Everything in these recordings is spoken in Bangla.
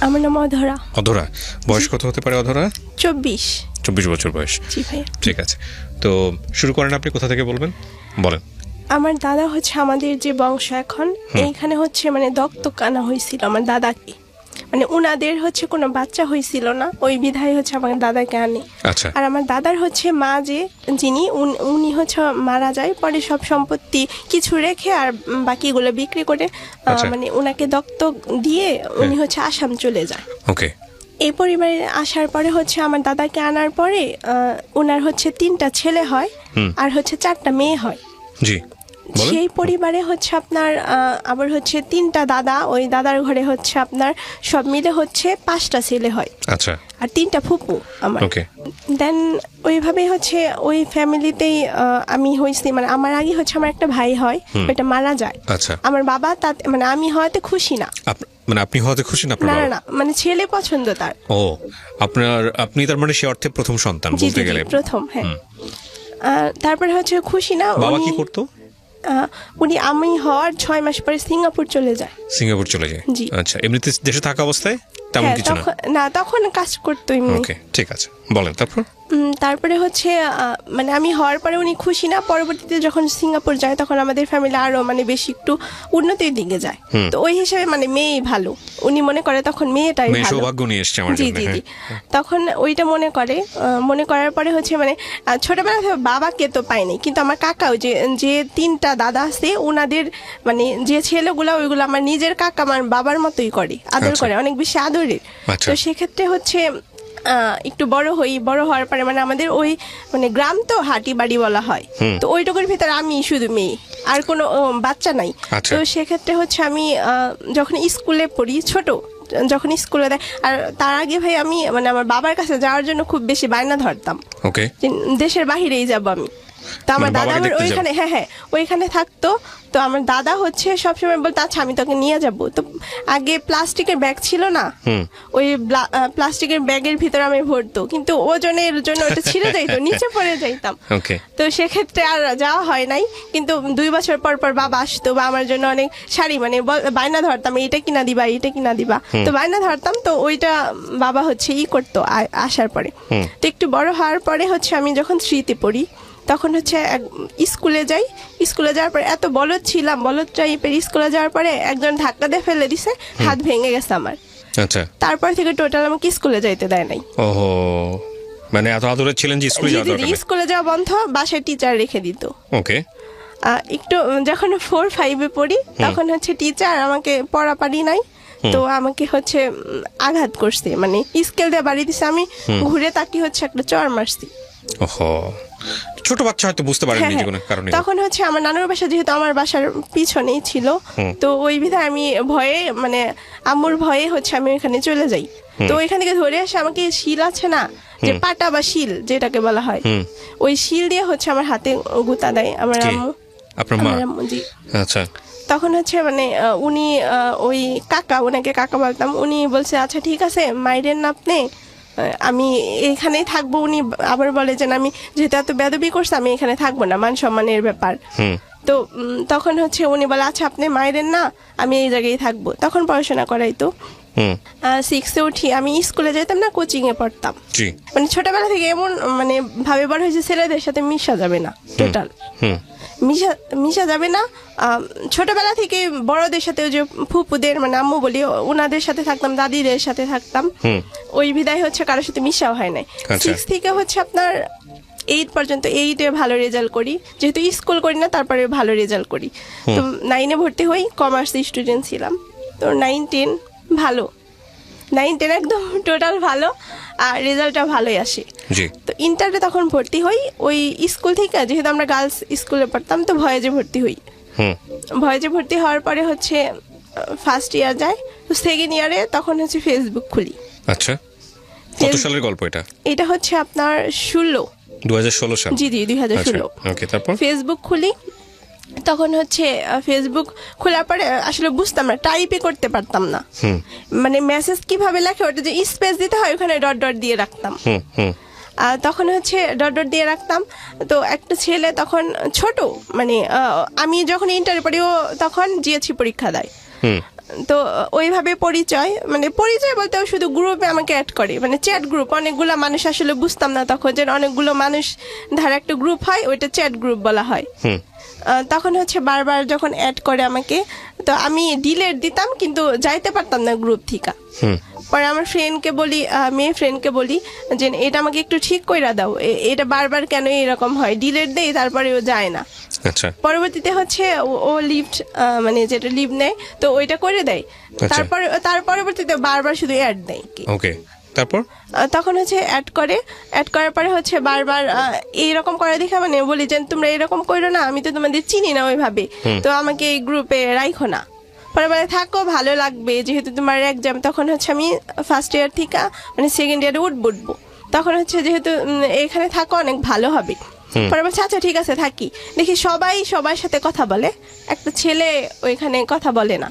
আমার নাম অধরা। অধরা, বয়স কত হতে পারে অধরা? 24 বছর বয়স। জি ভাইয়া। ঠিক আছে, তো শুরু করেন, আপনি কোথা থেকে বলবেন, বলেন। আমার দাদা হচ্ছে আমাদের যে বংশ এখন এইখানে হচ্ছে মানে দত্তক আনা হয়েছিল আমার দাদাকে, মানে উনাদের হচ্ছে কোনো বাচ্চা হয়েছিল না, ওই বিধায় হচ্ছে আমার দাদাকে আনে। আচ্ছা। আর আমার দাদার হচ্ছে মা যিনি উনি হচ্ছে মারা যায়, পরে সব সম্পত্তি কিছু রেখে আর বাকিগুলো বিক্রি করে মানে উনাকে দত্তক দিয়ে উনি হচ্ছে আসাম চলে যায়। ওকে। এই পরিবারে আসার পরে হচ্ছে আমার দাদাকে আনার পরে ওনার হচ্ছে 3টা ছেলে হয় আর হচ্ছে 4টা মেয়ে হয়। জি। সেই পরিবারে হচ্ছে আপনার আবার হচ্ছে 3টা দাদা, ওই দাদার ঘরে হচ্ছে আপনার সব মিলে হচ্ছে 5টা ছেলে হয়। আচ্ছা। আর 3টা ফুপু আমার। ওকে। দেন ওইভাবেই হচ্ছে ওই ফ্যামিলিতেই আমি হয়েছি, মানে আমার আগে হচ্ছে আমার একটা ভাই হয়, ওইটা মারা যায়। আচ্ছা। আমার বাবা তাতে মানে আমি হওয়াতে খুশি না। মানে আপনি হওয়াতে খুশি না? না না, মানে ছেলে পছন্দ তার। ও, আপনি তার মানে সে অর্থে প্রথম সন্তান বলতে গেলে। প্রথম, হ্যাঁ। তারপরে হচ্ছে খুশি না। বাবা কি করতো? উনি আমি হওয়ার 6 মাস পরে সিঙ্গাপুর চলে যায়। সিঙ্গাপুর চলে যায়? জি। আচ্ছা, এমনিতে দেশে থাকা অবস্থায় তেমন কিছু না? না, তখন কাজ করতো এমনি। ওকে, ঠিক আছে, বলেন তারপর। তারপরে হচ্ছে মানে আমি হওয়ার পরে উনি খুশি না। পরবর্তীতে যখন সিঙ্গাপুর যায় তখন আমাদের ফ্যামিলি আরো মানে বেশি একটু উন্নতির দিকে যায়। তো ওই হিসেবে মানে মেয়েই ভালো, উনি মনে করে তখন মেয়েটাই ভালো। সৌভাগ্য নিয়ে এসেছে আমার জন্য। জি জি। তখন ওইটা মনে করার পরে হচ্ছে মানে ছোটবেলা থেকে বাবাকে তো পাইনি, কিন্তু আমার কাকাও যে 3টা দাদা আছে ওনাদের মানে যে ছেলেগুলো ওইগুলো আমার নিজের কাকা আমার বাবার মতোই করে, আদর করে, অনেক বেশি আদরের। তো সেক্ষেত্রে হচ্ছে একটু বড় হওয়ার পরে মানে আমাদের ওই মানে গ্রাম তো হাটি বাড়ি বলা হয়, তো ওইটুকুর ভিতরে আমি শুধু মেয়ে, আর কোনো বাচ্চা নাই। তো সেক্ষেত্রে হচ্ছে আমি যখন স্কুলে পড়ি, যখন স্কুলে দেয়, আর তার আগে ভাই আমি মানে আমার বাবার কাছে যাওয়ার জন্য খুব বেশি বায়না ধরতাম। ওকে। দেশের বাহিরেই যাব আমি। তো আমার দাদা আমার ওইখানে ওইখানে থাকতো। তো আমার দাদা হচ্ছে সবসময় বলতো আচ্ছা আমি তোকে নিয়ে যাব। তো আগে প্লাস্টিকের ব্যাগ ছিল না, ওই প্লাস্টিকের ব্যাগের ভিতরে আমি ভরতো, কিন্তু ওজনের জন্য ওটা ছিঁড়ে যাইতো, নিচে পড়ে যাইতাম। তো সেক্ষেত্রে আর যাওয়া হয় নাই। কিন্তু 2 বছর পর পর বাবা আসতো বা আমার জন্য অনেক শাড়ি মানে বায়না ধরতাম, এটা কিনা দিবা। তো বায়না ধরতাম, তো ওইটা বাবা হচ্ছে করতো আসার পরে। তো একটু বড় হওয়ার পরে হচ্ছে আমি যখন 3তে পড়ি তখন হচ্ছে স্কুলে যাওয়ার পরে এত বলদ ছিলাম, বলদ টাইপের। স্কুলে যাওয়ার পরে একজন ধাক্কা দিয়ে ফেলে দিছে, হাত ভেঙে গেছে আমার। আচ্ছা। তারপর থেকে টোটাল আমাকে স্কুলে যাইতে দেয় নাই। ওহো, মানে এত আদরে ছিলেন যে স্কুলে যাওয়া বন্ধ, বাসায় টিচার রেখে দিত। ওকে। একটু যখন 4-5-এ পড়ি তখন হচ্ছে টিচার আমাকে পড়া পারি নাই, তো আমাকে হচ্ছে আঘাত করছে, মানে স্কেল দিয়ে বাড়ি দিছে। আমি ঘুরে তাকি হচ্ছে একটা চড় মারছি। ওহো, ছোট বাচ্চা হয়তো বুঝতে পারেনি যে কোনো কারণে। তখন হচ্ছে আমার নানুর বাসা যেহেতু আমার বাসার পিছনেই ছিল, তো ওই বিধায় আমি ভয়ে মানে আম্মুর ভয়ে হচ্ছে আমি ওইখানে চলে যাই। তো ওইখান থেকে ধরে আসে আমাকে শিল আছে না, যে পাটা বা শিল যেটাকে বলা হয়, ওই শিল দিয়ে হচ্ছে আমার হাতে গুতা দেয় আমার আম্মু। আপনার মা? জি। আচ্ছা। তখন হচ্ছে মানে উনি ওই ওনাকে কাকা বলতাম, উনি বলছে আচ্ছা ঠিক আছে মাইরেন না আপনি, আমি এখানেই থাকবো। উনি আবার বলে যে আমি যেহেতু এত বেয়াদবি করছে আমি এখানে থাকবো না, মান সম্মানের ব্যাপার। তো তখন হচ্ছে উনি বলে আচ্ছা আপনি মায়েরেন না, আমি এই জায়গায় থাকবো। তখন পড়াশোনা করাইতো। 6-এ উঠি, আমি স্কুলে যেতাম না, কোচিং এ পড়তাম। মানে ছোটবেলা থেকে এমন মানে ভাবে বড় হয়েছে ছেলেদের সাথে মিশা যাবে না, টোটাল মিশা যাবে না। ছোটবেলা থেকে বড়দের সাথে যে ফুপুদের মানে আম্মু বলি ওনাদের সাথে থাকতাম, দাদিদের সাথে থাকতাম, ওই বিদায় হচ্ছে কারোর সাথে মিশাও হয় নাই। 6 থেকে হচ্ছে আপনার 8 পর্যন্ত 8-এ ভালো রেজাল্ট করি, যেহেতু স্কুল করি না তারপরে ভালো রেজাল্ট করি। তো 9-এ ভর্তি হই, কমার্স স্টুডেন্ট ছিলাম। তো 9-10 ভালো, 9-10 একদম টোটাল ভালো, আর রেজাল্টটা ভালোই আসে। তো ইন্টারে তখন ভর্তি হই ওই স্কুল থেকে, যেহেতু আমরা গার্লস স্কুলে পড়তাম, তো ভয়েজে ভর্তি হই। ভয়েজে ভর্তি হওয়ার পরে হচ্ছে ফার্স্ট ইয়ার যায়, তো সেকেন্ড ইয়ারে তখন হচ্ছে ফেসবুক খুলি। আচ্ছা, কত সালের গল্প এটা? এটা হচ্ছে আপনার 2016 সাল। জি 2016। ওকে, তারপর ফেসবুক খুলি। তখন হচ্ছে ফেসবুক খোলার পরে আসলে বুঝতাম না, টাইপই করতে পারতাম না, মানে মেসেজ কিভাবে লেখে ওটা যে স্পেস দিতে হয় ওখানে ডট ডট দিয়ে রাখতাম। তখন হচ্ছে ডট ডট দিয়ে রাখতাম। তো একটা ছেলে তখন ছোট, মানে আমি যখন ইন্টারে পড়ি ও তখন জিএসসি পরীক্ষা দেয়, তো ওইভাবে পরিচয় বলতে শুধু গ্রুপে আমাকে অ্যাড করে, মানে চ্যাট গ্রুপ, অনেকগুলো মানুষ, আসলে বুঝতাম না তখন যে অনেকগুলো মানুষ ধারা একটা গ্রুপ হয়, ওইটা চ্যাট গ্রুপ বলা হয়। তখন হচ্ছে বারবার যখন অ্যাড করে আমাকে, তো আমি ডিলেট দিতাম কিন্তু যাইতে পারতাম না গ্রুপ থেকে। পরে আমার ফ্রেন্ডকে বলি, মেয়ে ফ্রেন্ডকে বলি যে এটা আমাকে একটু ঠিক কইরা দাও, এটা বারবার কেন এরকম হয়, ডিলেট দেই তারপরে ও যায় না। আচ্ছা, পরবর্তীতে হচ্ছে ও লিফট, মানে যেটা লিভ নেয় তো ওইটা করে দেয়। তার পরবর্তীতে বারবার শুধু অ্যাড দেয়। ওকে, তারপর তখন হচ্ছে অ্যাড করার পরে হচ্ছে বারবার এইরকম করে দেখে মানে বলি যে তোমরা এরকম করো না, আমি তো তোমাদের চিনি না ওইভাবে, তো আমাকে এই গ্রুপে রাখো না। পরে বলে থাকো, ভালো লাগবে, যেহেতু তোমার এক্সাম। তখন হচ্ছে আমি ফার্স্ট ইয়ার থেকে মানে সেকেন্ড ইয়ারে উঠবো, তখন হচ্ছে যেহেতু এখানে থাকো অনেক ভালো হবে। পরে বলছে আচ্ছা ঠিক আছে থাকি। দেখি সবাই সবার সাথে কথা বলে, একটা ছেলে ওইখানে কথা বলে না।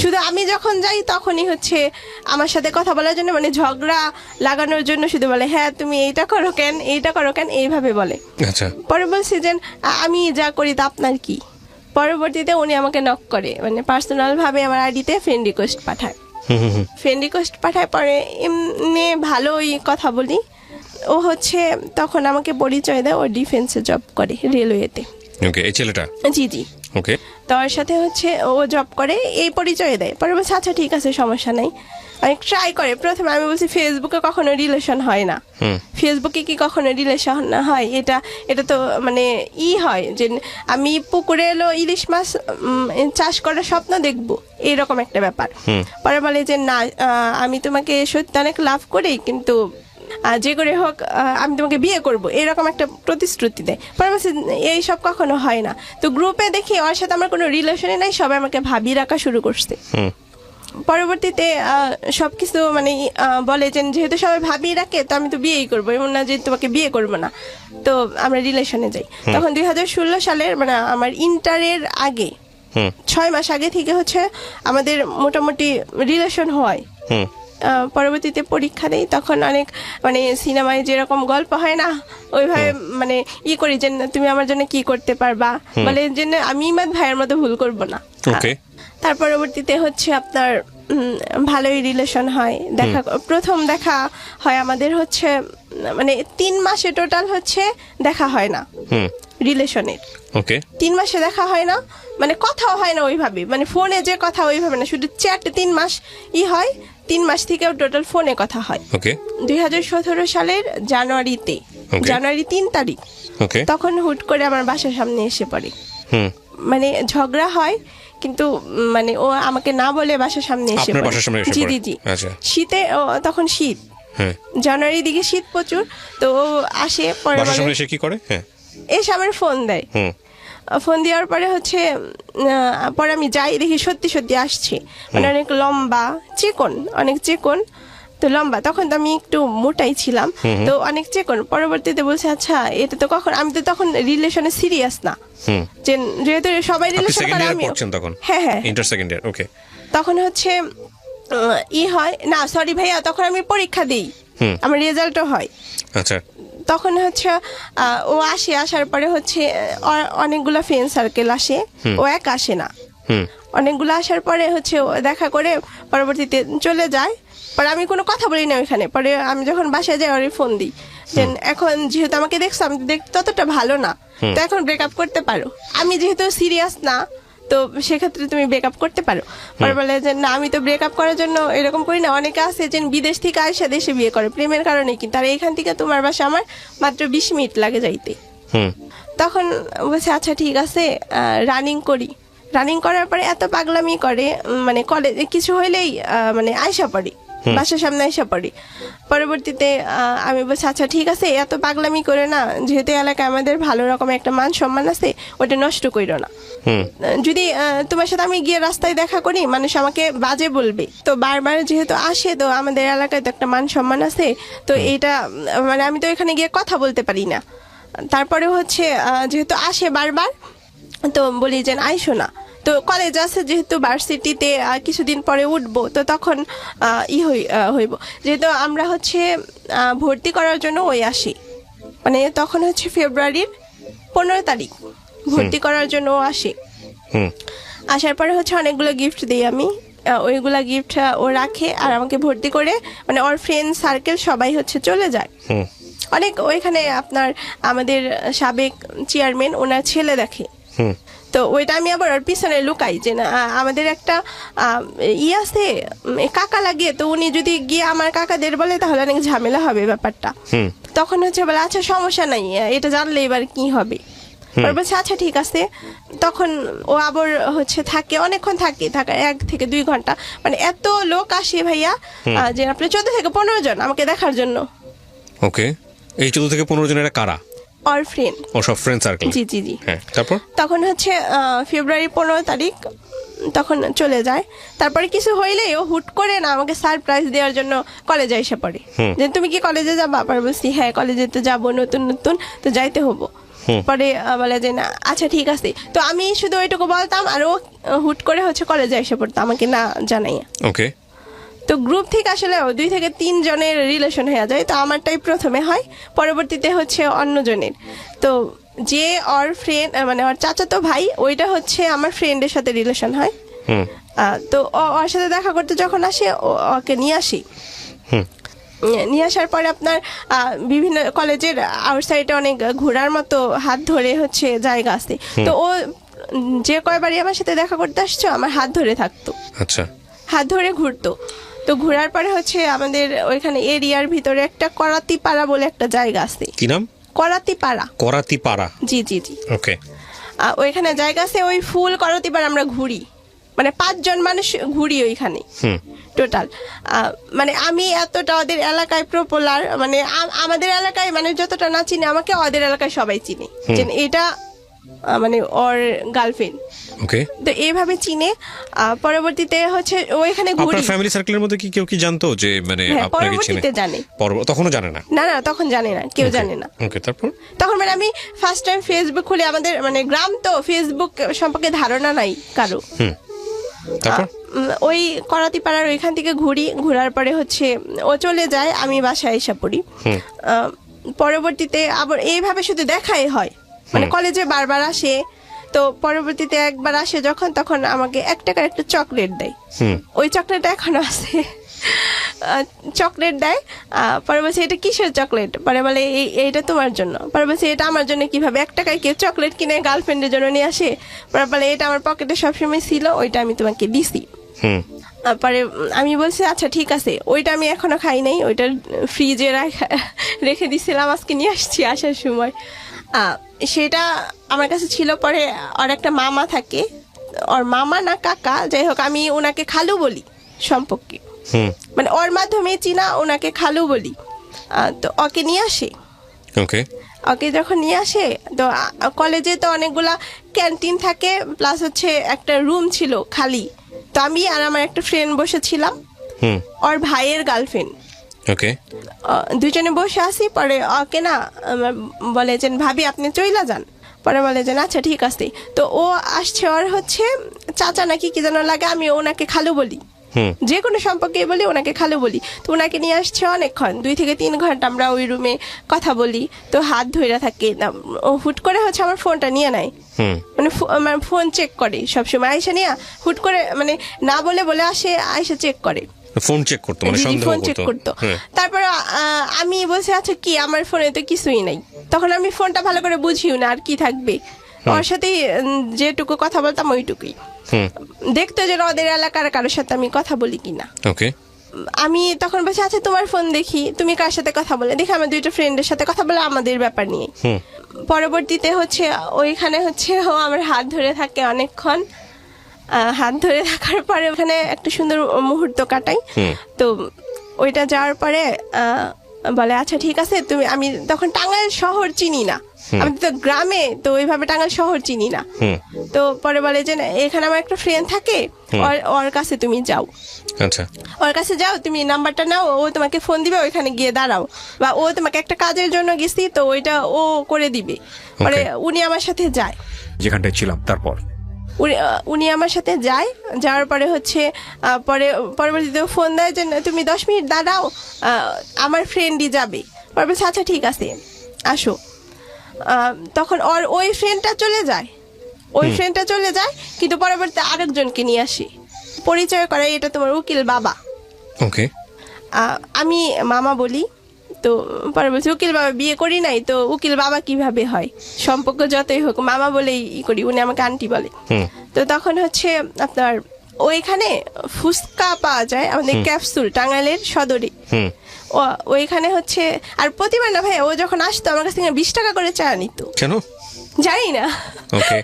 শুধু আমি যখন যাই তখনই হচ্ছে আমার সাথে কথা বলার জন্য, মানে ঝগড়া লাগানোর জন্য শুধু বলে হ্যাঁ তুমি এইটা করো কেন এইভাবে বলে। আচ্ছা, পরে বলছি যে আমি যা করি তা আপনার কি। পরবর্তীতে উনি আমাকে নক করে, মানে পার্সোনাল ভাবে আমার আইডিতে ফ্রেন্ড রিকোয়েস্ট পাঠায়। পরে এমনি ভালোই কথা বলি। ও হচ্ছে তখন আমাকে পরিচয় দেয়, ও ডিফেন্সে জব করে, রেলওয়েতে। ওকে, এই ছেলেটা? জি। ওকে, তার সাথে হচ্ছে ও জব করে, এই পরিচয় দেয়। পরে বলছে আচ্ছা ঠিক আছে সমস্যা নাই, অনেক ট্রাই করে। প্রথমে আমি বলছি ফেসবুকে কখনো রিলেশন হয় না, ফেসবুকে কি কখনো রিলেশন হয়, এটা তো মানে হয় যে আমি পুকুরে এলো ইলিশ মাছ চাষ করার স্বপ্ন দেখবো, এইরকম একটা ব্যাপার। পরে বলে যে না, আমি তোমাকে সত্যি অনেক লাভ করি, কিন্তু যে করে হোক আমি তোমাকে বিয়ে করব, এরকম একটা প্রতিশ্রুতি দেয়। পরে বলছে এইসব কখনো হয় না। তো গ্রুপে দেখি ওর সাথে আমার কোনো রিলেশনই নাই, সবাই আমাকে ভাবি রাখা শুরু করছে। পরবর্তীতে সবকিছু মানে বলে যে যেহেতু সবাই ভাবি রাখে তো আমি তো বিয়েই করবো, এমন না যে তোমাকে বিয়ে করবো না। তো আমরা রিলেশনে যাই। তখন 2016 সালের মানে আমার ইন্টারের আগে 6 মাস আগে থেকে হচ্ছে আমাদের মোটামুটি রিলেশন হয়। পরবর্তীতে পরীক্ষা দেই, তখন অনেক মানে সিনেমায় যেরকম গল্প হয় না ওইভাবে মানে করি যে তুমি আমার জন্য কি করতে পারবা, বলে যে আমি ইমাদ ভাইয়ের মতো ভুল করব না। তার পরবর্তীতে হচ্ছে আপনার ভালোই রিলেশন হয়, প্রথম দেখা হয় আমাদের হচ্ছে মানে 3 মাসে টোটাল হচ্ছে দেখা হয় না রিলেশনের। 3 মাসে দেখা হয় না, মানে কথাও হয় না ওইভাবে, মানে ফোনে যে কথা ওইভাবে না, শুধু চ্যাট 3 মাস হয়। 3 মাস থেকেও টোটাল ফোনে কথা হয়। 2017 সালের জানুয়ারি 3 তারিখ তখন হুট করে আমার বাসার সামনে এসে পড়ে। মানে ঝগড়া হয় কিন্তু মানে ও আমাকে না বলে বাসার সামনে এসে পড়ে। জি। শীতে, তখন শীত, জানুয়ারির দিকে শীত প্রচুর। তো ও আসে, পরে কি করে, এসে আমার ফোন দেয়। ফোন দেওয়ার পরে হচ্ছে পরে আমি যাই, দেখি সত্যি আসছে, মানে অনেক লম্বা অনেক চিকন, তো লম্বা। তখন তো আমি একটু মোটাই ছিলাম, তো অনেক চিকন। পরবর্তীতে বলছে আচ্ছা এটা তো কখন, আমি তো তখন রিলেশনে সিরিয়াস না, যেহেতু সবাই রিলেশন করে, আমি হ্যাঁ ইন্টার সেকেন্ড ইয়ার। ওকে, তখন হচ্ছে হয় না, সরি ভাইয়া, তখন আমি পরীক্ষা দিই, আমার রেজাল্টও হয়। আচ্ছা, তখন হচ্ছে ও আসার পরে হচ্ছে অনেকগুলো ফ্রেন্ড সার্কেল আসে, ও এক আসে না, অনেকগুলো আসার পরে হচ্ছে ও দেখা করে পরবর্তীতে চলে যায়। পরে আমি কোনো কথা বলি না ওইখানে। পরে আমি যখন বাসায় যাই ওরে ফোন দিই যে এখন যেহেতু আমাকে দেখছো, আমি ততটা ভালো না, তো এখন ব্রেকআপ করতে পারো, আমি যেহেতু সিরিয়াস না, তো সেক্ষেত্রে তুমি ব্রেকআপ করতে পারো। পরে বলে যে না, আমি তো ব্রেকআপ করার জন্য এরকম করি না, অনেকে আছে যে বিদেশ থেকে আইসা দেশে বিয়ে করে প্রেমের কারণে, কিন্তু আর এইখান থেকে তোমার বাসা আমার মাত্র 20 মিনিট লাগে যাইতে। তখন বলছে আচ্ছা ঠিক আছে রানিং করার পরে এত পাগলামি করে, মানে কলেজে কিছু হইলেই মানে আইসা পড়ি, বাসার সামনে আইসা পড়ি। পরবর্তীতে আমি বলছি আচ্ছা ঠিক আছে, এত পাগলামি করে না, যেহেতু এলাকায় আমাদের ভালো রকম একটা মান সম্মান আছে, ওটা নষ্ট কইরো না। যদি তোমার সাথে আমি গিয়ে রাস্তায় দেখা করি, মানুষ আমাকে বাজে বলবে, তো বারবার যেহেতু আসে, তো আমাদের এলাকায় তো একটা মান সম্মান আছে, তো এইটা মানে আমি তো এখানে গিয়ে কথা বলতে পারি না। তারপরে হচ্ছে যেহেতু আসে বারবার, তো বলি যে আইসো না, তো কলেজ আছে যেহেতু ভার্সিটিতে কিছুদিন পরে উঠবো, তো তখন হইব, যেহেতু আমরা হচ্ছে ভর্তি করার জন্য ওই আসি, মানে তখন হচ্ছে ফেব্রুয়ারির 15 তারিখ ভর্তি করার জন্য আসি। আসার পরে হচ্ছে অনেকগুলো গিফট দিই আমি, ওইগুলা গিফট ও রাখে আর আমাকে ভর্তি করে মানে ওর ফ্রেন্ড সার্কেল সবাই হচ্ছে চলে যায়। অনেক ওইখানে আপনার আমাদের সাবেক চেয়ারম্যান ওনার ছেলে দেখে, তো ওইটা আমি আবার ওর পিছনে লুকাই যে না আমাদের একটা আছে কাকা লাগে, তো উনি যদি গিয়ে আমার কাকাদের বলে তাহলে অনেক ঝামেলা হবে ব্যাপারটা। তখন হচ্ছে বলে আচ্ছা সমস্যা নাই, এটা জানলে এবার কি হবে। বলছে আচ্ছা ঠিক আছে। তখন ও আবার হচ্ছে থাকে অনেকক্ষণ থাকে 1 থেকে 2 ঘন্টা, মানে এত লোক আসে ভাইয়া যে আপনার 14 থেকে 15 জন আমাকে দেখার জন্য। ওকে, এই 14 থেকে 15 জনের কারা? ওর ফ্রেন্ড, ও সব ফ্রেন্ড সার্কেল। জি জি জি। হ্যাঁ, তারপর তখন হচ্ছে ফেব্রুয়ারি 15 তারিখ তখন চলে যায়। তারপরে কিছু হইলেই ও হুট করে না আমাকে সারপ্রাইজ দেওয়ার জন্য কলেজে এসে পড়ে যে তুমি কি কলেজে যাবা? আবার বলছি হ্যাঁ কলেজে তো যাবো, নতুন নতুন তো যাইতে হবো। পরে বলে যে না আচ্ছা ঠিক আছে। তো আমি শুধু ওইটুকু বলতাম আর ও হুট করে হচ্ছে কলেজে এসে পড়তো আমাকে না জানাইয়া। ওকে, তো গ্রুপ থেকে আসলে 2 থেকে 3 জনের রিলেশন হয়ে যায়। তো আমারটাই প্রথমে হয়, পরবর্তীতে হচ্ছে অন্য জনের। তো যে ওর ফ্রেন্ড মানে ওর চাচাতো ভাই ওইটা হচ্ছে আমার ফ্রেন্ডের সাথে রিলেশন হয়। তো ওর সাথে দেখা করতে যখন আসে ওকে নিয়ে আসি। নিয়ে আসার পরে আপনার বিভিন্ন কলেজের আউটসাইডে অনেক ঘোরার মতো হাত ধরে হচ্ছে জায়গা আছে। তো ও যে কয়বারই আমার সাথে দেখা করতে আসছো আমার হাত ধরে থাকতো, আচ্ছা, হাত ধরে ঘুরতো। তো ঘোরার পরে হচ্ছে আমাদের ওইখানে এরিয়ার ভিতরে একটা করাতিপাড়া বলে একটা জায়গা আছে। কি নাম? করাতিপাড়া। করাতিপাড়া, জি জি জি। ওকে, ওইখানে জায়গা আছে, ওই ফুল করাতিপাড়া আমরা ঘুরি, মানে 5 জন মানুষ ঘুরি ওইখানে টোটাল। মানে আমি এতটা ওদের এলাকায় পপুলার, মানে আমাদের এলাকায় মানে যতটা না চিনি আমাকে ওদের এলাকায় সবাই চিনে যে এটা মানে ওর গার্লফ্রেন্ড। ওকে, তো এইভাবে চিনে। পরবর্তীতে হচ্ছে ওইখানে ঘুরি। আপনার ফ্যামিলি সার্কেলের মধ্যে কি কেউ কি জানতো যে মানে আপনাকে চিনে? পরবর্তীতে জানে। তখনও জানে না? না না তখন জানে না, কেউ জানে না। ওকে, তারপর? তখন মানে আমি ফার্স্ট টাইম ফেসবুক খুলে, আমাদের মানে গ্রাম তো ফেসবুক সম্পর্কে ধারণা নাই কারো। তারপর ওই করাতিপাড়ার ওইখান থেকে ঘোরার পরে হচ্ছে ও চলে যায়, আমি বাসায় এসে পড়ি। পরবর্তীতে আবার এইভাবে শুধু দেখাই হয়, মানে কলেজে বারবার আসে। তো পরবর্তীতে একবার আসে যখন, তখন আমাকে 1 টাকার একটা চকলেট দেয়। ওই চকলেটটা এখনো আছে, চকলেট দেয়। পরে বলছে এটা কিসের চকলেট? পরে বলে এইটা তোমার জন্য। পরে বলছে এটা আমার জন্য কিভাবে? 1 টাকায় কেউ চকলেট কিনে গার্লফ্রেন্ডের জন্য নিয়ে আসে? পরে বলে এটা আমার পকেটে সবসময় ছিল, ওইটা আমি তোমাকে দিছি। পরে আমি বলছি আচ্ছা ঠিক আছে। ওইটা আমি এখনো খাই নাই, ওইটা ফ্রিজে রেখে দিছিলাম, আজকে নিয়ে আসছি আসার সময়। সেটা আমার কাছে ছিল। পরে আর একটা মামা থাকে, ওর মামা না কাকা যাই হোক, আমি ওনাকে খালু বলি সম্পর্কে, মানে ওর মাধ্যমে চিনা, ওনাকে খালু বলি। তো ওকে নিয়ে আসে। ওকে, ওকে যখন নিয়ে আসে তো কলেজে তো অনেকগুলা ক্যান্টিন থাকে, প্লাস হচ্ছে একটা রুম ছিল খালি। তো আমি আর আমার একটা ফ্রেন্ড বসেছিলাম, ওর ভাইয়ের গার্লফ্রেন্ড। ওকে, দুজনে বসে আসি। পরে ওকে না বলে যে ভাবি আপনি চইলা যান। পরে বলে যে আচ্ছা ঠিক আছে। তো ও আসছে, ওর হচ্ছে চাচা নাকি কি যেন লাগে, আমি ওনাকে খালু বলি, যে কোনো সম্পর্কে বলি ওনাকে খালু বলি। তো ওনাকে নিয়ে আসছে অনেকক্ষণ, 2 থেকে 3 ঘন্টা আমরা ওই রুমে কথা বলি। তো হাত ধরে থাকে। ও হুট করে হচ্ছে আমার ফোনটা নিয়ে নেয়, মানে ফোন চেক করে সবসময়। আয়সা নিয়ে হুট করে মানে না বলে বলে আসে, আয়সা চেক করে, ফোন চেক করতো, মানে সন্দেহ ফোন চেক করতো। তারপর আমি বলছি আচ্ছা কি, আমার ফোনে তো কিছুই নাই। তখন আমি ফোনটা ভালো করে বুঝিও না আর কি থাকবে, ওর সাথে যেটুকু কথা বলতাম ওইটুকুই দেখতো, যে ওদের এলাকার কারোর সাথে আমি কথা বলি কিনা। ওকে, আমি তখন বলছি আচ্ছা তোমার ফোন দেখি, তুমি কার সাথে কথা বলে দেখি। আমার 2টা ফ্রেন্ডের সাথে কথা বলে আমাদের ব্যাপার নিয়ে। পরবর্তীতে হচ্ছে ওইখানে হচ্ছে ও আমার হাত ধরে থাকে অনেকক্ষণ। হাত ধরে থাকার পরে ওখানে একটা সুন্দর মুহূর্ত কাটাই। তো ওইটা যাওয়ার পরে বলে আচ্ছা ঠিক আছে তুমি, আমি তখন টাঙ্গাইল শহর চিনি না, আমি তো গ্রামে, তো ওইভাবে টাঙ্গাইল শহর চিনি না। তো পরে বলে যে এখানে আমার একটা ফ্রেন্ড থাকে, ওর কাছে তুমি যাও। আচ্ছা, ওর কাছে যাও, তুমি নাম্বারটা নাও, ও তোমাকে ফোন দিবে, ওইখানে গিয়ে দাঁড়াও, বা ও তোমাকে একটা কাজের জন্য গেছি তো ওইটা ও করে দিবে। পরে উনি আমার সাথে যায়, যেখানটায় ছিলাম। তারপর উনি আমার সাথে যায়। যাওয়ার পরে হচ্ছে পরবর্তীতে ফোন দেয় যে তুমি 10 মিনিট দাঁড়াও, আমার ফ্রেন্ডই যাবে। পরে বলছে আচ্ছা ঠিক আছে আসো। তখন ওই ফ্রেন্ডটা চলে যায়, কিন্তু পরবর্তীতে আরেকজনকে নিয়ে আসি। পরিচয় করাই, এটা তোমার উকিল বাবা। ওকে। আমি মামা বলি, তো পরে বলছি উকিল বাবা বিয়ে করি নাই, তো উকিল বাবা কিভাবে হয়, সম্পর্ক যতই হোক মামা বলেই করি, উনি আমাকে আন্টি বলে। তো তখন হচ্ছে আপনার ওইখানে ফুচকা পাওয়া যায় আমাদের ক্যাপসুল, টাঙ্গাইলের সদরে। ওইখানে হচ্ছে, আর প্রতিবার না ভাই ও যখন আসতো আমার কাছ থেকে 20 টাকা করে চা নিত। কেন জানি না, ওকে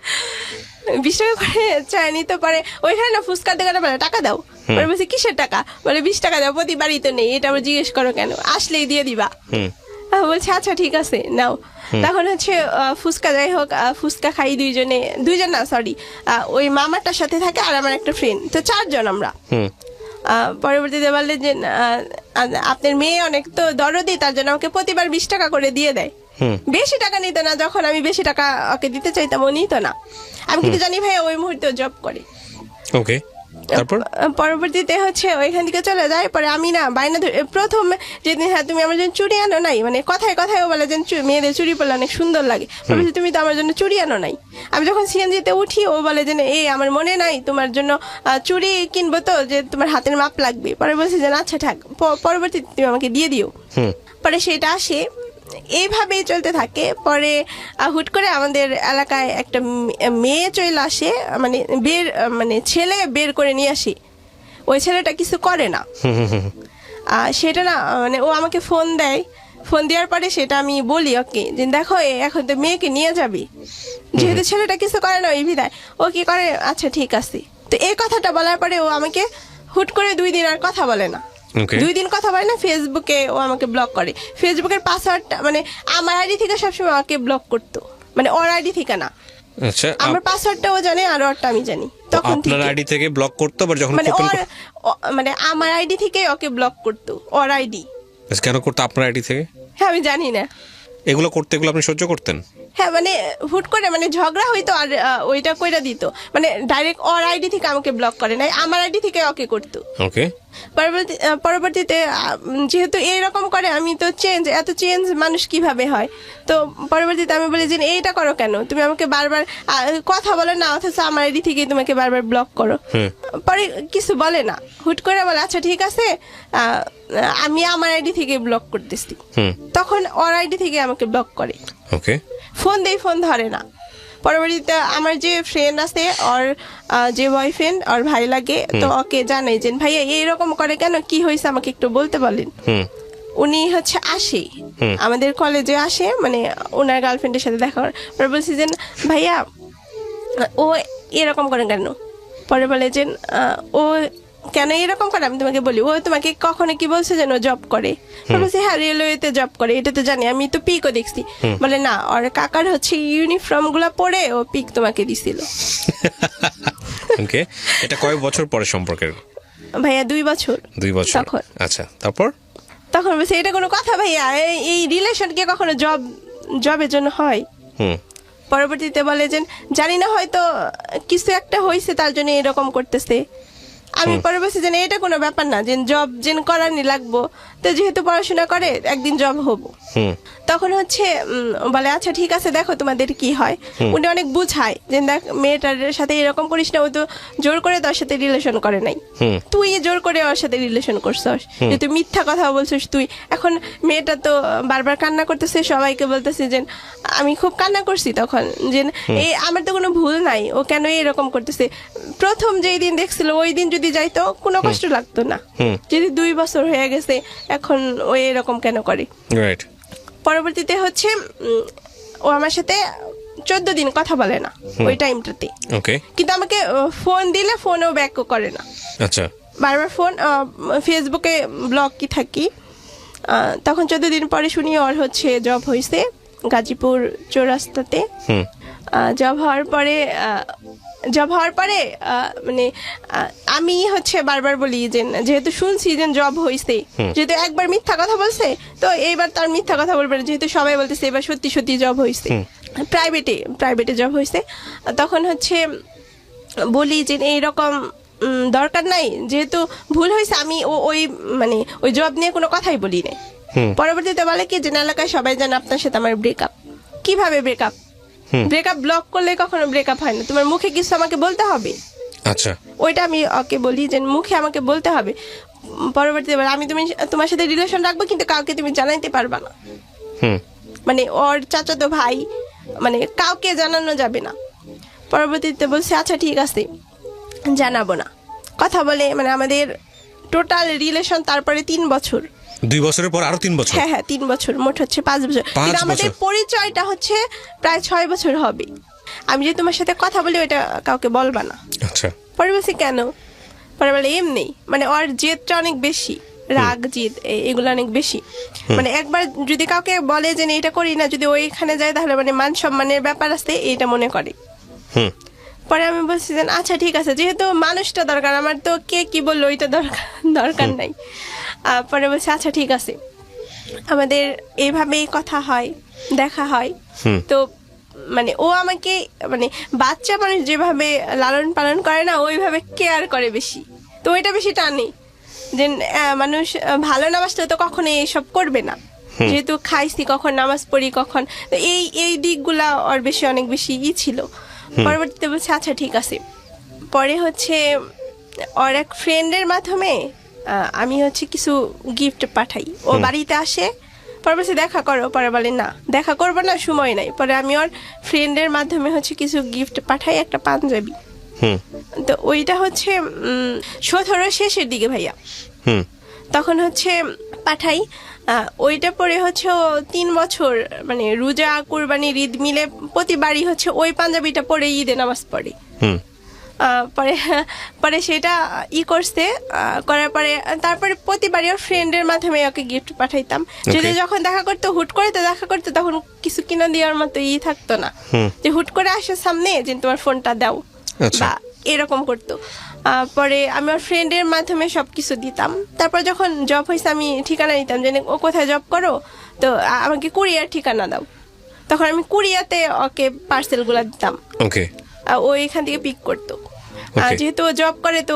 20 টাকা করে চা নিতে পারে। ওইখানে না ফুচকার দোকানে বলে টাকা দাও, বলে বলছি কিসের টাকা, বলে 20 টাকা দাও, প্রতিবারই তো নেই, এটা আবার জিজ্ঞেস করো কেন, আসলেই দিয়ে দিবা। বলছে আচ্ছা ঠিক আছে নাও। তখন হচ্ছে ফুচকা, যাই হোক ফুচকা খাই দুইজন না সরি, ওই মামাটার সাথে থাকে আর আমার একটা ফ্রেন্ড, তো 4 জন আমরা। পরবর্তীতে বললে যে আপনার মেয়ে অনেক তো দরদি, তার জন্য আমাকে প্রতিবার 20 টাকা করে দিয়ে দেয়। বেশি টাকা নিত না, যখন আমি বেশি টাকা ওকে দিতে চাইতাম ও নিত না। আমি কিন্তু জানি ভাই ওই মুহূর্তে জব করে। ওকে, তারপর পরবর্তীতে হচ্ছে ওইখান থেকে চলে যায়। পরে আমি না বাইনা প্রথম যেদিন, হ্যাঁ তুমি আমার জন্য চুড়ি আনো নাই, মানে কথায় কথায় ও বলে যে মেয়েদের চুড়ি পরলে অনেক সুন্দর লাগে, বলছি তুমি তো আমার জন্য চুড়ি আনো নাই। আমি যখন সিএনজিতে উঠি ও বলে যে এই আমার মনে নাই তোমার জন্য চুড়ি কিনবো, তো যে তোমার হাতের মাপ লাগবে। পরে বলছি যে আচ্ছা থাক, পরবর্তীতে তুমি আমাকে দিয়ে দিও। পরে সেটা আসে, এইভাবেই চলতে থাকে। পরে হুট করে আমাদের এলাকায় একটা মেয়ে চলে আসে, মানে ছেলে বের করে নিয়ে আসি। ওই ছেলেটা কিছু করে না, সেটা না মানে ও আমাকে ফোন দেয়। ফোন দেওয়ার পরে সেটা আমি বলি ওকে যে দেখো এখন তো মেয়েকে নিয়ে যাবি, যেহেতু ছেলেটা কিছু করে না ওই বিধায় ও কি করে, আচ্ছা ঠিক আছে। তো এই কথাটা বলার পরে ও আমাকে হুট করে 2 দিন আর কথা বলে না। 2 দিন কথা বলে না, ফেসবুকে ও আমাকে ব্লক করে। ফেসবুকের পাসওয়ার্ডটা মানে আমার আইডি থেকে সবসময় আমাকে ব্লক করতো, মানে ওর আইডি থেকে না। আচ্ছা, আমার পাসওয়ার্ডটা ও জানে আর ওরটা আমি জানি। তখন আপনার আইডি থেকে ব্লক করতো, আবার যখন মানে ওর মানে আমার আইডি থেকে ওকে ব্লক করতো, ওর আইডি। কেন করতো আপনার আইডি থেকে? হ্যাঁ আমি জানি না। এগুলো করতে, এগুলো আপনি সহ্য করতেন? হ্যাঁ মানে হুট করে মানে ঝগড়া হইতো আর ওইটা কইরা দিত, মানে ডাইরেক্ট ওর আইডি থেকে আমাকে ব্লক করে নাই, আমার আইডি থেকে ওকে করতো। ওকে। পরবর্তীতে যেহেতু এইরকম করে, আমি তো এত চেঞ্জ মানুষ কিভাবে হয়। তো পরবর্তীতে আমি বলি যে এইটা করো কেন, তুমি আমাকে বারবার কথা বলো না, অথচ আমার আইডি থেকে তোমাকে বারবার ব্লক করো। পরে কিছু বলে না, হুট করে বলে আচ্ছা ঠিক আছে আমি আমার আইডি থেকে ব্লক করতেছি। তখন ওর আইডি থেকে আমাকে ব্লক করে। ওকে। ফোন দেই, ফোন ধরে না। পরবর্তীতে আমার যে ফ্রেন্ড আছে, ওর যে বয়ফ্রেন্ড, ওর ভাই লাগে, তো ওকে জানাই যে ভাইয়া এইরকম করে কেন, কি হয়েছে আমাকে একটু বলতে বলেন। উনি হচ্ছে আসে আমাদের কলেজে আসে, মানে ওনার গার্লফ্রেন্ডের সাথে দেখা করার পরে বলছি যে ভাইয়া ও এরকম করে কেন। পরে বলে যে ও কেন এরকম করে, আমি তোমাকে বলি ও তোমাকে কখনো কি বলছে যেন জব করে। বলছি হ্যাঁ রেলওয়েতে জব করে, এটা তো জানি, আমি তো পিকও দেখছি। বলে না ওর কাকার হচ্ছে ইউনিফর্ম গুলা পরে ও পিক তোমাকে দিছিল। ওকে, এটা কয় বছর পরে সম্পর্কের? ভাইয়া 2 বছর। 2 বছর। তখন আচ্ছা, তারপর তখন বলছে এটা কোনো কথা ভাইয়া, এই রিলেশন কি কখনো জবের জন্য হয়? পরবর্তীতে বলে যে জানি না, হয়তো কিছু একটা হয়েছে তার জন্য এরকম করতেছে। আমি পরে বলছি যে এটা কোনো ব্যাপার না, যে জব যেন করারই লাগবো, তো যেহেতু পড়াশোনা করে একদিন জব হবো। তখন হচ্ছে বলে আচ্ছা ঠিক আছে দেখো তোমাদের কি হয়। উনি অনেক বুঝায় যে দেখ মেয়েটার সাথে এরকম করিস না, ও তো জোর করে তোর সাথে রিলেশন করে নাই, তুই জোর করে ওর সাথে রিলেশন করছস, যে তুই মিথ্যা কথা বলছিস তুই। এখন মেয়েটা তো বারবার কান্না করতেছে, সবাইকে বলতেছে যে আমি খুব কান্না করছি তখন, যে এই আমার তো কোনো ভুল নাই, ও কেন এরকম করতেছে। প্রথম যেই দিন দেখছিল ওই দিন যদি যাইতো কোনো কষ্ট লাগতো না, যদি 2 বছর হয়ে গেছে এখন ও এরকম কেন করে। রাইট। পরবর্তীতে হচ্ছে ও আমার সাথে 14 দিন কথা বলে না ওই টাইমটাতে। ওকে। কিন্তু আমাকে ফোন দিলে ফোনও ব্যাক করে না। আচ্ছা। বারবার ফোন, ফেসবুকে ব্লক কি থাকি। তখন 14 দিন পরে শুনি ওর হচ্ছে জব হয়েছে গাজীপুর চৌরাস্তাতে। জব হওয়ার পরে মানে আমি হচ্ছে বারবার বলি যে যেহেতু শুনছি যে জব হয়েছে, যেহেতু একবার মিথ্যা কথা বলছে, তো এইবার তার মিথ্যা কথা বলবে, যেহেতু সবাই বলতেছে এবার সত্যি সত্যি জব হয়েছে, প্রাইভেটে জব হয়েছে। তখন হচ্ছে বলি যে এইরকম দরকার নাই, যেহেতু ভুল হয়েছে, আমি ওই জব নিয়ে কোনো কথাই বলি না। পরবর্তীতে বলে কি যে এলাকায় সবাই জানে আপনার সাথে আমার ব্রেকআপ। কিভাবে ব্রেকআপ ব্লক করলে কখনো ব্রেকআপ হয় না, তোমার মুখে কিছু আমাকে বলতে হবে। আচ্ছা ওইটা আমি ওকে বলি যে মুখে আমাকে বলতে হবে, পরবর্তীতে আমি তোমার সাথে রিলেশন রাখবো কিন্তু কাউকে তুমি জানাইতে পারবা না। হুম মানে ওর চাচাতো ভাই, মানে কাউকে জানানো যাবে না। পরবর্তীতে বলছে আচ্ছা ঠিক আছে জানাবো না। কথা বলে মানে আমাদের টোটাল রিলেশন তারপরে 3 বছর। 2 বছরের পর আরো 3 বছর? হ্যাঁ 3 বছর, মোট হচ্ছে 5 বছর। কিন্তু আমাদের পরিচয়টা হচ্ছে প্রায় 6 বছর হবে। আমি যে তোমার সাথে কথা বলি ওইটা কাউকে বলবা না। আচ্ছা। পরে বলছি কেন? পরে বলে এমনি, মানে ওর জেদটা অনেক বেশি, রাগ জেদ এগুলো অনেক বেশি। মানে একবার যদি কাউকে বলে যে এটা করি না, যদি ওইখানে যায় তাহলে মানে মান সম্মানের ব্যাপার আছে এইটা মনে করে। পরে আমি বলছি যে আচ্ছা ঠিক আছে, যেহেতু মানুষটা দরকার, আমার তো কে কি বললো ওইটা দরকার নাই। পরে বলছে আচ্ছা ঠিক আছে, আমাদের এইভাবেই কথা হয়, দেখা হয়। তো মানে ও আমাকে মানে বাচ্চা মানুষ যেভাবে লালন পালন করে না ওইভাবে কেয়ার করে বেশি। তো ওইটা বেশি টানে যে মানুষ ভালো নামাজটা তো কখনো এইসব করবে না, যেহেতু খাইছি কখন নামাজ পড়ি কখন, এই দিকগুলা ওর বেশি অনেক বেশি ছিল। পরবর্তীতে বলছে আচ্ছা ঠিক আছে। পরে হচ্ছে ওর এক ফ্রেন্ডের মাধ্যমে আমি হচ্ছে কিছু গিফট পাঠাই, ও বাড়িতে আসে, পরে বলছে দেখা করো, পরে বলে না দেখা করবো না, সময় নাই। পরে আমি ওর ফ্রেন্ডের মাধ্যমে হচ্ছে কিছু গিফট পাঠাই, একটা পাঞ্জাবি। তো ওইটা হচ্ছে 17 শেষের দিকে ভাইয়া, তখন হচ্ছে পাঠাই। ওইটা পরে হচ্ছে ও 3 বছর মানে রোজা কুরবানির ঈদ মিলে প্রতিবারই হচ্ছে ওই পাঞ্জাবিটা পরে ঈদে নামাজ পড়ে। পরে পরে সেটা করছে, করার পরে তারপরে প্রতিবারই ওর ফ্রেন্ডের মাধ্যমে ওকে গিফট পাঠাইতাম। যদি যখন দেখা করতো হুট করে তো দেখা করতো, তখন কিছু কিনে দেওয়ার মতো থাকতো না, যে হুট করে আসে সামনে যে তোমার ফোনটা দাও বা এরকম করতো। পরে আমি ওর ফ্রেন্ডের মাধ্যমে সবকিছু দিতাম। তারপর যখন জব হয়েছে আমি ঠিকানা দিতাম, যে ও কোথায় জব করো, তো আমাকে কুরিয়ার ঠিকানা দাও। তখন আমি কুরিয়াতে ওকে পার্সেলগুলো দিতাম, ও এখান থেকে পিক করতো। যেহেতু জব করে তো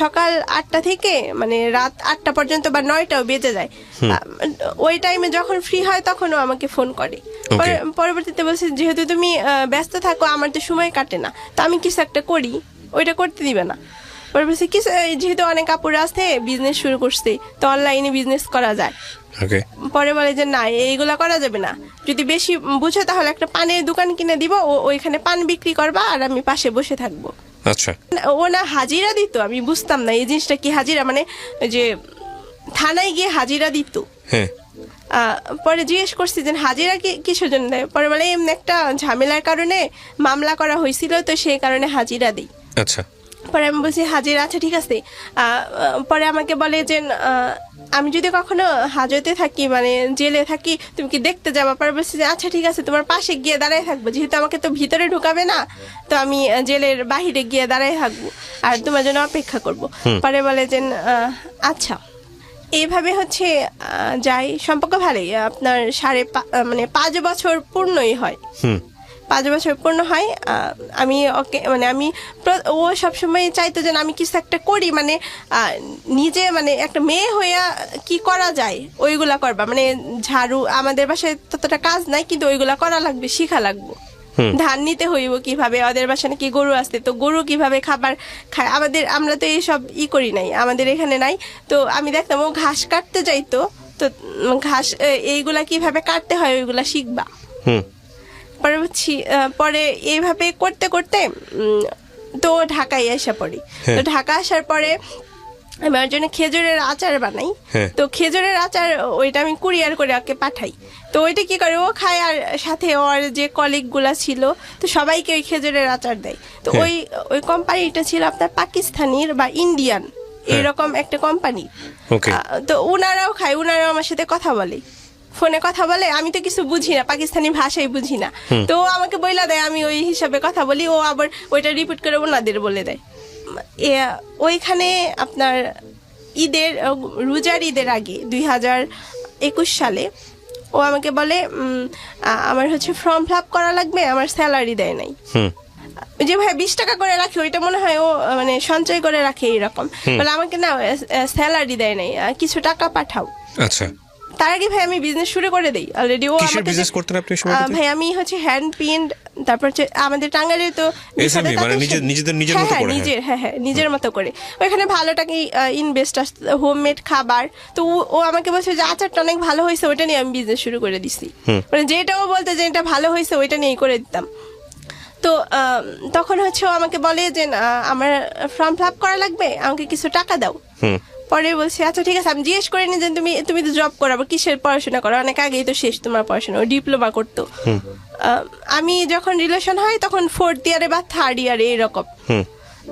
সকাল 8টা থেকে মানে রাত 8টা পর্যন্ত বা 9টাও বেজে যায়। ওই টাইমে যখন ফ্রি হয় তখনও আমাকে ফোন করে। পরবর্তীতে বলছে যেহেতু তুমি ব্যস্ত থাকো, আমার তো সময় কাটে না, তো আমি কিছু একটা করি, ওইটা করতে দিবে না। পরে বলছে কিছু, যেহেতু অনেক আপুরা আছে বিজনেস শুরু করছে, তো অনলাইনে বিজনেস করা যায়। পরে বলে যে না এইগুলা করা যাবে না, যদি বেশি বুঝো তাহলে একটা পানের দোকান কিনে দিব, ওইখানে পান বিক্রি করবা আর আমি পাশে বসে থাকবো। আচ্ছা। ও না হাজিরা দিত, আমি বুঝতাম না এই জিনিসটা কি হাজিরা, মানে যে থানায় গিয়ে হাজিরা দিত। পরে জিজ্ঞেস করছি যে হাজিরা কিসের জন্য দেয়? পরে বলে এমনি একটা ঝামেলার কারণে মামলা করা হয়েছিল, তো সেই কারণে হাজিরা দিই। আচ্ছা। পরে আমি বলছি হাজিরা, আচ্ছা ঠিক আছে। পরে আমাকে বলে যে আমি যদি কখনো হাজতে থাকি মানে জেলে থাকি তুমি কি দেখতে যাবা? পরে বলছি যে আচ্ছা ঠিক আছে, তোমার পাশে গিয়ে দাঁড়ায় থাকবো, যেহেতু আমাকে তো ভিতরে ঢুকাবে না, তো আমি জেলের বাহিরে গিয়ে দাঁড়ায় থাকবো আর তোমার জন্য অপেক্ষা করবো। পরে বলে যে আচ্ছা। এইভাবে হচ্ছে যাই, সম্পর্ক ভালোই, আপনার 5 বছর পূর্ণই হয়। 5 বছর পূর্ণ হয়। আমি ওকে মানে ও সবসময় চাইতো যে আমি কিছু একটা করি, মানে নিজে মানে একটা মেয়ে হইয়া কি করা যায় ওইগুলা করবা, মানে ঝাড়ু, আমাদের বাসায় ততটা কাজ নাই কিন্তু ওইগুলা করা লাগবে, শিখা লাগবে। ধান নিতে হইব কিভাবে, ওদের বাসায় নাকি গরু আসতে, তো গরু কিভাবে খাবার খায়, আমরা তো এইসব করি নাই, আমাদের এখানে নাই। তো আমি দেখতাম ও ঘাস কাটতে যাইতো, তো ঘাস এইগুলা কিভাবে কাটতে হয় ওইগুলা শিখবা। পরে এইভাবে করতে করতে তো ঢাকায় আসা পড়ি। তো ঢাকা আসার পরে আমি ওর জন্য খেজুরের আচার বানাই। তো খেজুরের আচার ওইটা আমি কুরিয়ার করে ওকে পাঠাই। তো ওইটা কি করে ও খায়, আর সাথে ওর যে কলিগ গুলা ছিল তো সবাইকে ওই খেজুরের আচার দেয়। তো ওই কোম্পানিটা ছিল আপনার পাকিস্তানির বা ইন্ডিয়ান এরকম একটা কোম্পানি। তো উনারাও খায়, উনারাও আমার সাথে কথা বলে, ফোনে কথা বলে। আমি তো কিছু বুঝি না, পাকিস্তানি ভাষাই বুঝি না, তো আমাকে বইলা দেয়, আমি ওই হিসাবে কথা বলি, ও আবার ওইটা রিপিট করে ওনাদের বলে দেয়। ওইখানে আপনার রোজার ঈদের আগে 2021 সালে ও আমাকে বলে আমার হচ্ছে ফর্ম ফিল আপ করা লাগবে, আমার স্যালারি দেয় নাই। যে ভাই 20 টাকা করে রাখে, ওইটা মনে হয় ও মানে সঞ্চয় করে রাখে এরকম, বলে আমাকে না স্যালারি দেয় নাই, কিছু টাকা পাঠাও। আচ্ছা। তার আগে ভাই আমি বিজনেস শুরু করে দেই অলরেডি। ও কিসের আমাকে বিজনেস করতেন আপনি সময়টাতে? ভাই আমি হচ্ছে হ্যান্ড প্রিন্ট, তারপর হচ্ছে আমাদের টাঙ্গাইলে তো SME মানে নিজের মতো করে। নিজের মতো করে ওইখানে ভালো টাকা ইনভেস্ট আসতো, হোমমেড খাবার। তো ও আমাকে বলছে যে আচারটা অনেক ভালো হয়েছে, ওইটা নিয়ে আমি বিজনেস শুরু করে দিছি। মানে যেটাও বলতে যে এটা ভালো হয়েছে ওইটা নিয়েই করে দিতাম। তো তখন হচ্ছে ও আমাকে বলে যে আমার ফর্ম ফিল আপ করা লাগবে, আমাকে কিছু টাকা দাও। পরে বলছি আচ্ছা ঠিক আছে। আমি জিজ্ঞেস করে নি যে তুমি তো জব করাবো, কিসের পড়াশোনা করো, অনেক আগেই তো শেষ তোমার পড়াশোনা, ও ডিপ্লোমা করতো। আমি যখন রিলেশন হয় তখন 4th ইয়ারে বা 3rd ইয়ারে এরকম।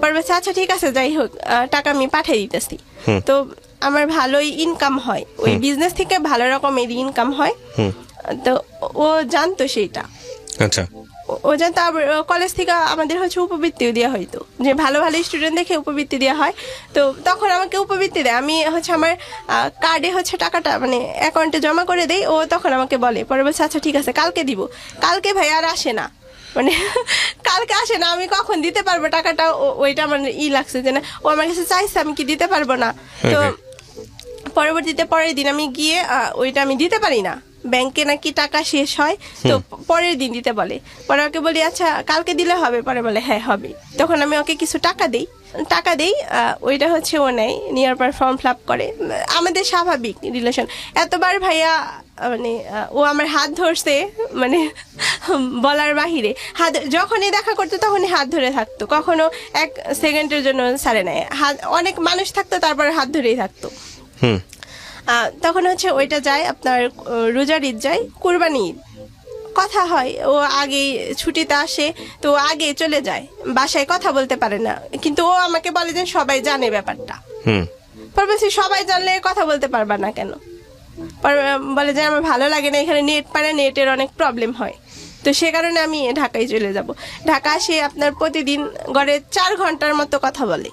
পরে বলছে আচ্ছা ঠিক আছে, যাই হোক টাকা আমি পাঠিয়ে দিতেছি। তো আমার ভালোই ইনকাম হয় ওই বিজনেস থেকে, ভালো রকমের ইনকাম হয়। তো ও জানতো সেইটা। আচ্ছা, ও জানতো। আবার কলেজ থেকে আমাদের হচ্ছে উপবৃত্তিও দেওয়া হয়তো, যে ভালো ভালো স্টুডেন্ট দেখে উপবৃত্তি দেওয়া হয়। তো তখন আমাকে উপবৃত্তি দেয়, আমি হচ্ছে আমার কার্ডে হচ্ছে টাকাটা মানে অ্যাকাউন্টে জমা করে দেই। ও তখন আমাকে বলে, পরে বলছে আচ্ছা ঠিক আছে কালকে দিব। কালকে ভাই আর আসে না, মানে কালকে আসে না। আমি কখন দিতে পারবো টাকাটা, ওইটা আমার লাগছে যে না, ও আমার কাছে চাইছে, আমি কি দিতে পারবো না। তো পরবর্তীতে পরের দিন আমি গিয়ে ওইটা আমি দিতে পারি না, ব্যাংকে নাকি টাকা শেষ হয়, তো পরের দিন দিতে বলে। পরে ওকে বলি আচ্ছা কালকে দিলে হবে, পরে বলে হ্যাঁ হবে। তখন আমি ওকে কিছু টাকা দেই, ওইটা হচ্ছে ও নেয়, নেওয়ার পর ফর্ম ফিল আপ করে। আমাদের স্বাভাবিক রিলেশন। এতবার ভাইয়া মানে ও আমার হাত ধরছে, মানে বলার বাহিরে। যখনই দেখা করতো তখনই হাত ধরে থাকতো, কখনো 1 সেকেন্ডের জন্য ছাড়ে নেয় হাত। অনেক মানুষ থাকতো তারপরে হাত ধরেই থাকতো। তখন হচ্ছে ওইটা যায় আপনার রোজার ঈদ যায়, কুরবানি ঈদ কথা হয়। ও আগে ছুটিতে আসে, তো আগে চলে যায়, বাসায় কথা বলতে পারে না। কিন্তু ও আমাকে বলে যে সবাই জানে ব্যাপারটা। পরে বলছি সবাই জানলে কথা বলতে পারবা না কেন? পরে বলে যে আমার ভালো লাগে না, এখানে নেট পারে, নেটের অনেক প্রবলেম হয়। তো সে কারণে আমি ঢাকায় চলে যাব। ঢাকা আসে আপনার প্রতিদিন গড়ে 4 ঘন্টার মতো কথা বলে।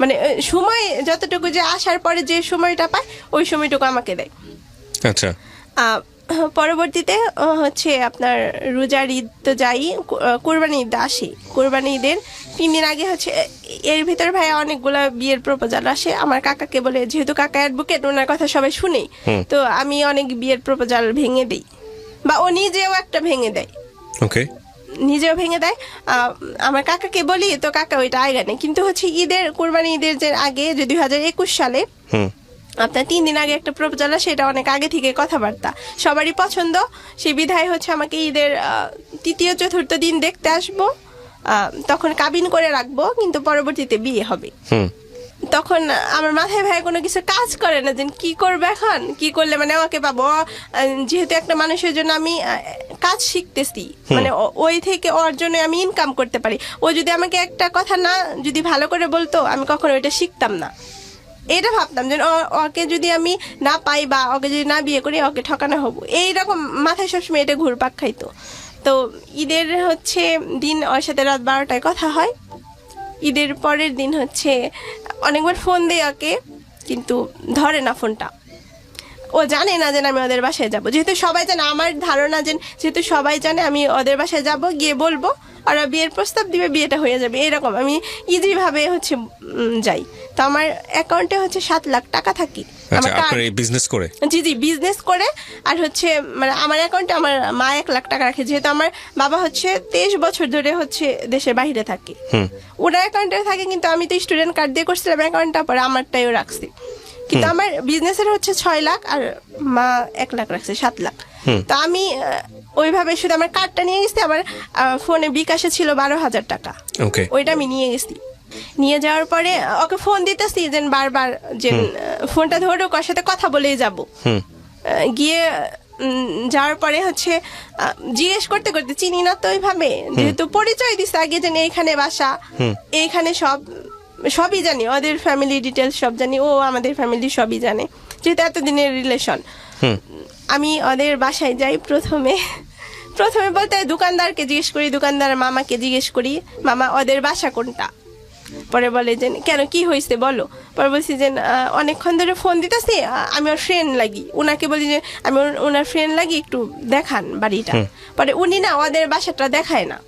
মানে সময় যতটুকু, যে আসার পরে যে সময়টা পায় ওই সময়টুকু আমাকে দেয়। আচ্ছা, পরবর্তীতে হচ্ছে আপনার রোজার ঈদ তো যাই, কুরবানি ঈদ আসে। কুরবানি ঈদের 3 দিন আগে হচ্ছে, এর ভিতরে ভাই অনেকগুলা বিয়ের প্রপোজাল আসে। আমার কাকাকে বলে, যেহেতু কাকা অ্যাডভোকেট, ওনার কথা সবাই শুনেই, তো আমি অনেক বিয়ের প্রপোজাল ভেঙে দিই, বা ও নিজেও একটা ভেঙে দেয়। ওকে, নিজেও ভেঙে দেয়। আমার কাকাকে বলি, তো কাকা ওইটা আইগা নেই। কিন্তু হচ্ছে ঈদের, কুরবানি ঈদের যে আগে, যে 2021 সালে আপনার 3 দিন আগে একটা প্রপোজাল, সেটা অনেক আগে থেকে কথাবার্তা, সবারই পছন্দ। সেই বিধায় হচ্ছে আমাকে ঈদের 3য় 4র্থ দিন দেখতে আসবো, তখন কাবিন করে রাখবো, কিন্তু পরবর্তীতে বিয়ে হবে। তখন আমার মাথায় ভাই কোনো কিছু কাজ করে না, যে কি করবো এখন, কি করলে মানে আমাকে পাবো। যেহেতু একটা মানুষের জন্য আমি কাজ শিখতেছি, মানে ওই থেকে ওর জন্য আমি ইনকাম করতে পারি। ও যদি আমাকে একটা কথা না যদি ভালো করে বলতো, আমি কখনো ওইটা শিখতাম না। এটা ভাবতাম যে ওকে যদি আমি না পাই, বা ওকে যদি না বিয়ে করি, ওকে ঠকানো হবো, এইরকম মাথায় সবসময় এটা ঘুরপাক খাইতো। তো ঈদের হচ্ছে দিন ওর সাথে রাত 12টায় কথা হয়। ঈদের পরের দিন হচ্ছে অনেকবার ফোন দেয় ওকে, কিন্তু ধরে না ফোনটা। ও জানে না যে আমি ওদের বাসায় যাব, যেহেতু সবাই জানে, আমার ধারণা যেহেতু সবাই জানে আমি ওদের বাসায় যাব, গিয়ে বলবো, ওরা বিয়ের প্রস্তাব দিবে, বিয়েটা হয়ে যাবে, এরকম আমি ইজি ভাবে হচ্ছে যাই। তো আমার অ্যাকাউন্টে হচ্ছে 7 লাখ টাকা থাকে। বিজনেস করে, জি বিজনেস করে। আর হচ্ছে মানে আমার অ্যাকাউন্টে আমার মা 1 লাখ টাকা রাখে, যেহেতু আমার বাবা হচ্ছে 23 বছর ধরে হচ্ছে দেশের বাইরে থাকে, ওনার অ্যাকাউন্টে থাকে। কিন্তু আমি তো স্টুডেন্ট কার্ড দিয়ে করছিলাম অ্যাকাউন্টটা, পরে আমারটাইও রাখছি। কিন্তু আমার বিজনেসের হচ্ছে 6 লাখ, আর মা 1 লাখ রাখছে, 7 লাখ। তো আমি ওইভাবে শুধু আমার কার্ডটা নিয়ে গেছি। আমার ফোনে বিকাশে ছিল 12,000 টাকা, ওইটা আমি নিয়ে গেছি। নিয়ে যাওয়ার পরে ওকে ফোন দিতেছি, যে বারবার যে ফোনটা ধরে ওর সাথে কথা বলেই যাব। গিয়ে যাওয়ার পরে হচ্ছে জিজ্ঞেস করতে করতে, চিনি না তো ওইভাবে, যেহেতু পরিচয় দিচ্ছে আগে, যে এইখানে বাসা, এইখানে সবই জানি, ওদের ফ্যামিলি ডিটেলস সব জানি, ও আমাদের ফ্যামিলি সবই জানে, যেহেতু এতদিনের রিলেশন। আমি ওদের বাসায় যাই। প্রথমে বলতে দোকানদারকে জিজ্ঞেস করি, দোকানদার মামাকে জিজ্ঞেস করি, মামা ওদের বাসা কোনটা। পরে বলে যে কেন, কি হয়েছে বলো। পরে বলছি যে অনেকক্ষণ ধরে ফোন দিতেছি, আমি ওর ফ্রেন্ড লাগি। উনাকে বলি যে আমি ওনার ফ্রেন্ড লাগি, একটু দেখান বাড়িটা। পরে উনি না ওদের বাসাটা দেখায় না,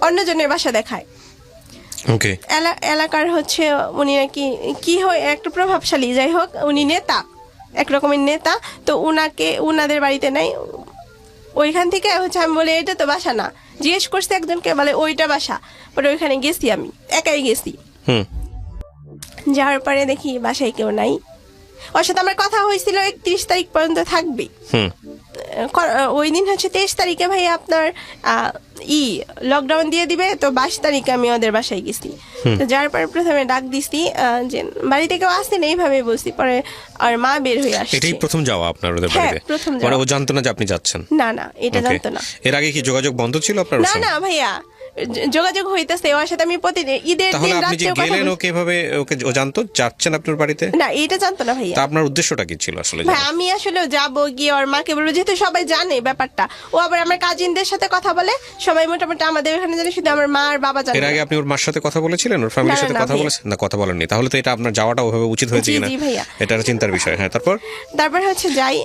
অন্যজনের বাসা দেখায়। এলাকার হচ্ছে উনি নাকি কি হয় একটা প্রভাবশালী, যাই হোক উনি নেতা। একরকমের নেতা, তো উনাদের বাড়িতে নাই। ওইখান থেকে হচ্ছে আমি বলি এটা তো বাসা না, জিজ্ঞেস করছি একজনকে, বলে ওইটা বাসা। পরে ওইখানে গেছি, আমি একাই গেছি। হুম। যাওয়ার পরে দেখি বাসায় কেউ নাই। ওর সাথে আমার কথা হয়েছিল 31 তারিখ পর্যন্ত থাকবে। হুম। ওই দিন হচ্ছে 23 তারিখে ভাই আপনার লকডাউন দিয়ে দিবে, তো 22 তারিখে আমি ওদের বাসায় গেছি। তো যার পরে প্রথমে ডাক দিছি যে বাড়িতে কেউ আসেন, এইভাবে বলছি। পরে আর মা বের হয়ে আসছে। এটাই প্রথম যাওয়া আপনার ওদের হ্যাঁ, বাড়িতে? প্রথম মানে যাওয়া। ও জানতো না যে আপনি যাচ্ছেন? না না, এটা Okay. জানতো না। এর আগে কি যোগাযোগ বন্ধ ছিল আপনার ওর না সঙ্গে? না ভাইয়া, যোগাযোগ হইতেছে ওর সাথে। আমি প্রতিদিন ঈদের তাহলে দিন আপনি যে রাতেও কথা গেলেন বলছি। ওকে এভাবে, ও জানতো যাচ্ছেন আপনার বাড়িতে? না, এটা জানতো না ভাইয়া। তা আপনার উদ্দেশ্যটা কি ছিল আসলে? ভাই আমি আসলে যাবো, গিয়ে ওর মাকে বলবো, যেহেতু সবাই জানে ব্যাপারটা। ও আবার আমার কাজিনদের সাথে কথা বলে, সবাই মোটামুটি আমাদের এখানে জানে, শুধু আমার মা আর বাবা জানে এর আগে না। আপনি ওর মার সাথে কথা বলেছিলেন, ওর ফ্যামিলির না, সাথে না, কথা ভাইয়া। বলেছেন? না, কথা বলেননি। তাহলে তো এটা আপনার যাওয়াটা ওভাবে উচিত হয়েছে জি, কিনা জি, ভাইয়া। এটা একটা চিন্তার বিষয়। হ্যাঁ, তারপর? তারপর হচ্ছে যাই,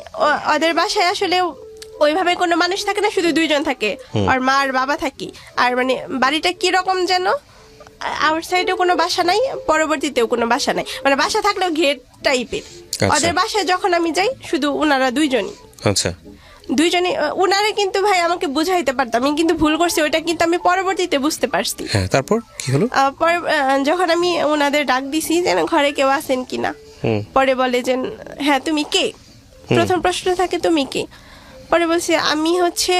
ওদের বাসায় আসলে ওইভাবে কোনো মানুষ থাকে না, শুধু দুইজন থাকে, আর মা আর বাবা থাকি। আর মানে বাড়িটা কিরকম যেন, আউটসাইডেও কোনো বাসা নাই, পরবর্তীতেও কোনো বাসা নাই, মানে বাসা থাকলেও ঘের টাইপের। আচ্ছা। ওদের বাসায় যখন আমি যাই, শুধু ওনারা দুইজনই। আচ্ছা। দুইজনই উনারে কিন্তু ভাই আমাকে বুঝাইতে পারতাম, আমি কিন্তু ভুল করছি, ওইটা কিন্তু আমি পরবর্তীতে বুঝতে পারছি। হ্যাঁ, তারপর কি হলো? পরে যখন আমি ওনাদের ডাক দিছি যে ঘরে কেউ আছেন কিনা, হুম। পরে বলে যে হ্যাঁ তুমি কে, প্রথম প্রশ্ন থাকে তুমি কে। পরে বলছে আমি হচ্ছে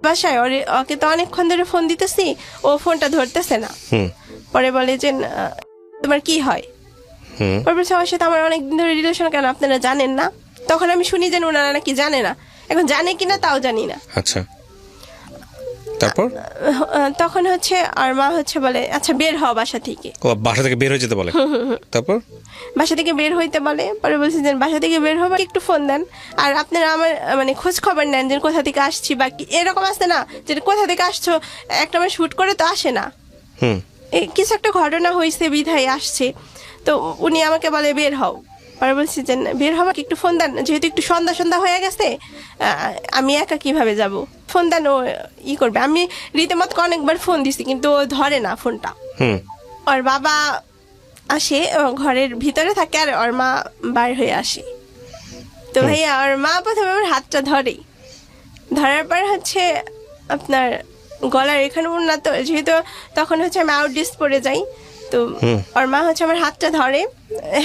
বাসায়, ওকে তো অনেকক্ষণ ধরে ফোন দিতেছি, ও ফোনটা ধরতেছে না। হুম। পরে বলে যে তোমার কি হয়? হুম। পরে বলছে ওর সাথে আমার অনেকদিন ধরে রিলেশন, কেন আপনারা জানেন না? তখন আমি শুনি যে ওনারা নাকি জানে না, এখন জানে কিনা তাও জানি না। আচ্ছা, তারপর? তখন হচ্ছে আর মা হচ্ছে বলে আচ্ছা বের হও বাসা থেকে। ও বাসা থেকে বের হয়ে যেতে বলে? তারপর? বাসা থেকে বের হইতে বলে। পরে বলছি যে বাসা থেকে বের হবো, একটু ফোন দেন, আর আপনারা আমার মানে খোঁজ খবর নেন যে কোথা থেকে আসছি, বা কি এরকম আসে না যে কোথা থেকে আসছো, একটা আমার শুট করে তো আসে না। হুম। কিছু একটা ঘটনা হয়েছে বিধায় আসছে। তো উনি আমাকে বলে বের হও। পরে বলছি যে বের হবো, একটু ফোন দেন, যেহেতু একটু সন্ধ্যা সন্ধ্যা হয়ে গেছে, আমি একা কিভাবে যাব, ফোন দেন, ও ই করবে। আমি রীতিমতো অনেকবার ফোন দিছি, কিন্তু ও ধরে না ফোনটা। হুম। ওর বাবা আসে, ঘরের ভিতরে থাকে, আর ওর মা বাইর হয়ে আসে। তো ভাইয়া ওর মা প্রথমে আমার হাতটা ধরে, ধরার পর হচ্ছে আপনার গলার এখানে উন্নত, যেহেতু তখন হচ্ছে আমি আউটডিস পরে যাই, তো ওর মা হচ্ছে আমার হাতটা ধরে,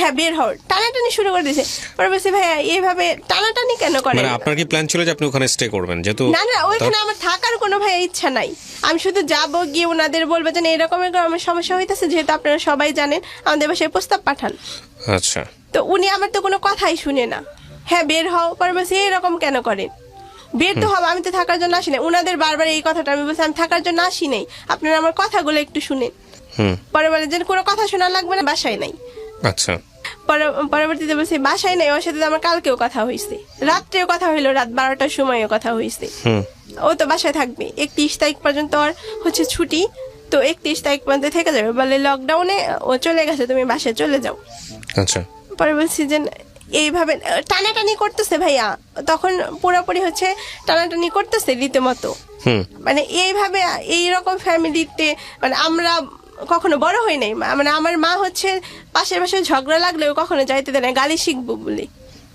হ্যাঁ বের হও, টানাটানি শুরু করে দিয়েছে। পরে বলছি ভাইয়া এইভাবে টানাটানি কেন করে? মানে আপনার কি প্ল্যান ছিল যে আপনি ওখানে স্টে করবেন? যেহেতু না না, ওইখানে আমার থাকার কোনো ভাইয়া ইচ্ছা নাই। আমি শুধু যাবো, গিয়ে ওনাদের বলবো যে এরকম এরকম আমার সমস্যা হইতেছে, যেহেতু আপনারা সবাই জানেন, আমাদের বাসায় প্রস্তাব পাঠান। আচ্ছা। তো উনি আমার তো কোনো কথাই শুনে না, হ্যাঁ বের হও। পরে বলছি এরকম কেন করেন, বের তো হবে, আমি তো থাকার জন্য আসি নাই। উনাদের বারবার এই কথাটা, আমি বলছি আমি থাকার জন্য আসি নাই, আপনারা আমার কথাগুলো একটু শুনেন। হুম। পরে বলে যে কোনো কথা শোনা লাগবে না, বাসায় নাই। আচ্ছা। পরবর্তীতে বলছি বাসায় নাই, ওর সাথে তো আমার কালকেও কথা হয়েছে, রাত্রেও কথা হইলো, রাত 12টার সময়ও কথা হয়েছে। হুম। ও তো বাসায় থাকবে, 31 তারিখ পর্যন্ত ওর হচ্ছে ছুটি, তো 31 তারিখ পর্যন্ত থেকে যাবে, বলে লকডাউনে ও চলে গেছে, তুমি বাসায় চলে যাও। আচ্ছা। পরে বলছি যে এইভাবে টানাটানি করতেছে ভাইয়া, তখন পুরোপুরি হচ্ছে টানাটানি করতেছে রীতিমতো। হুম। মানে এইভাবে এইরকম ফ্যামিলিতে মানে আমরা কখনো বড় হই নাই। মানে আমার মা হচ্ছে পাশের পাশে ঝগড়া লাগলেও কখনো যাইতে দেয় না, গালি শিখবো বলে।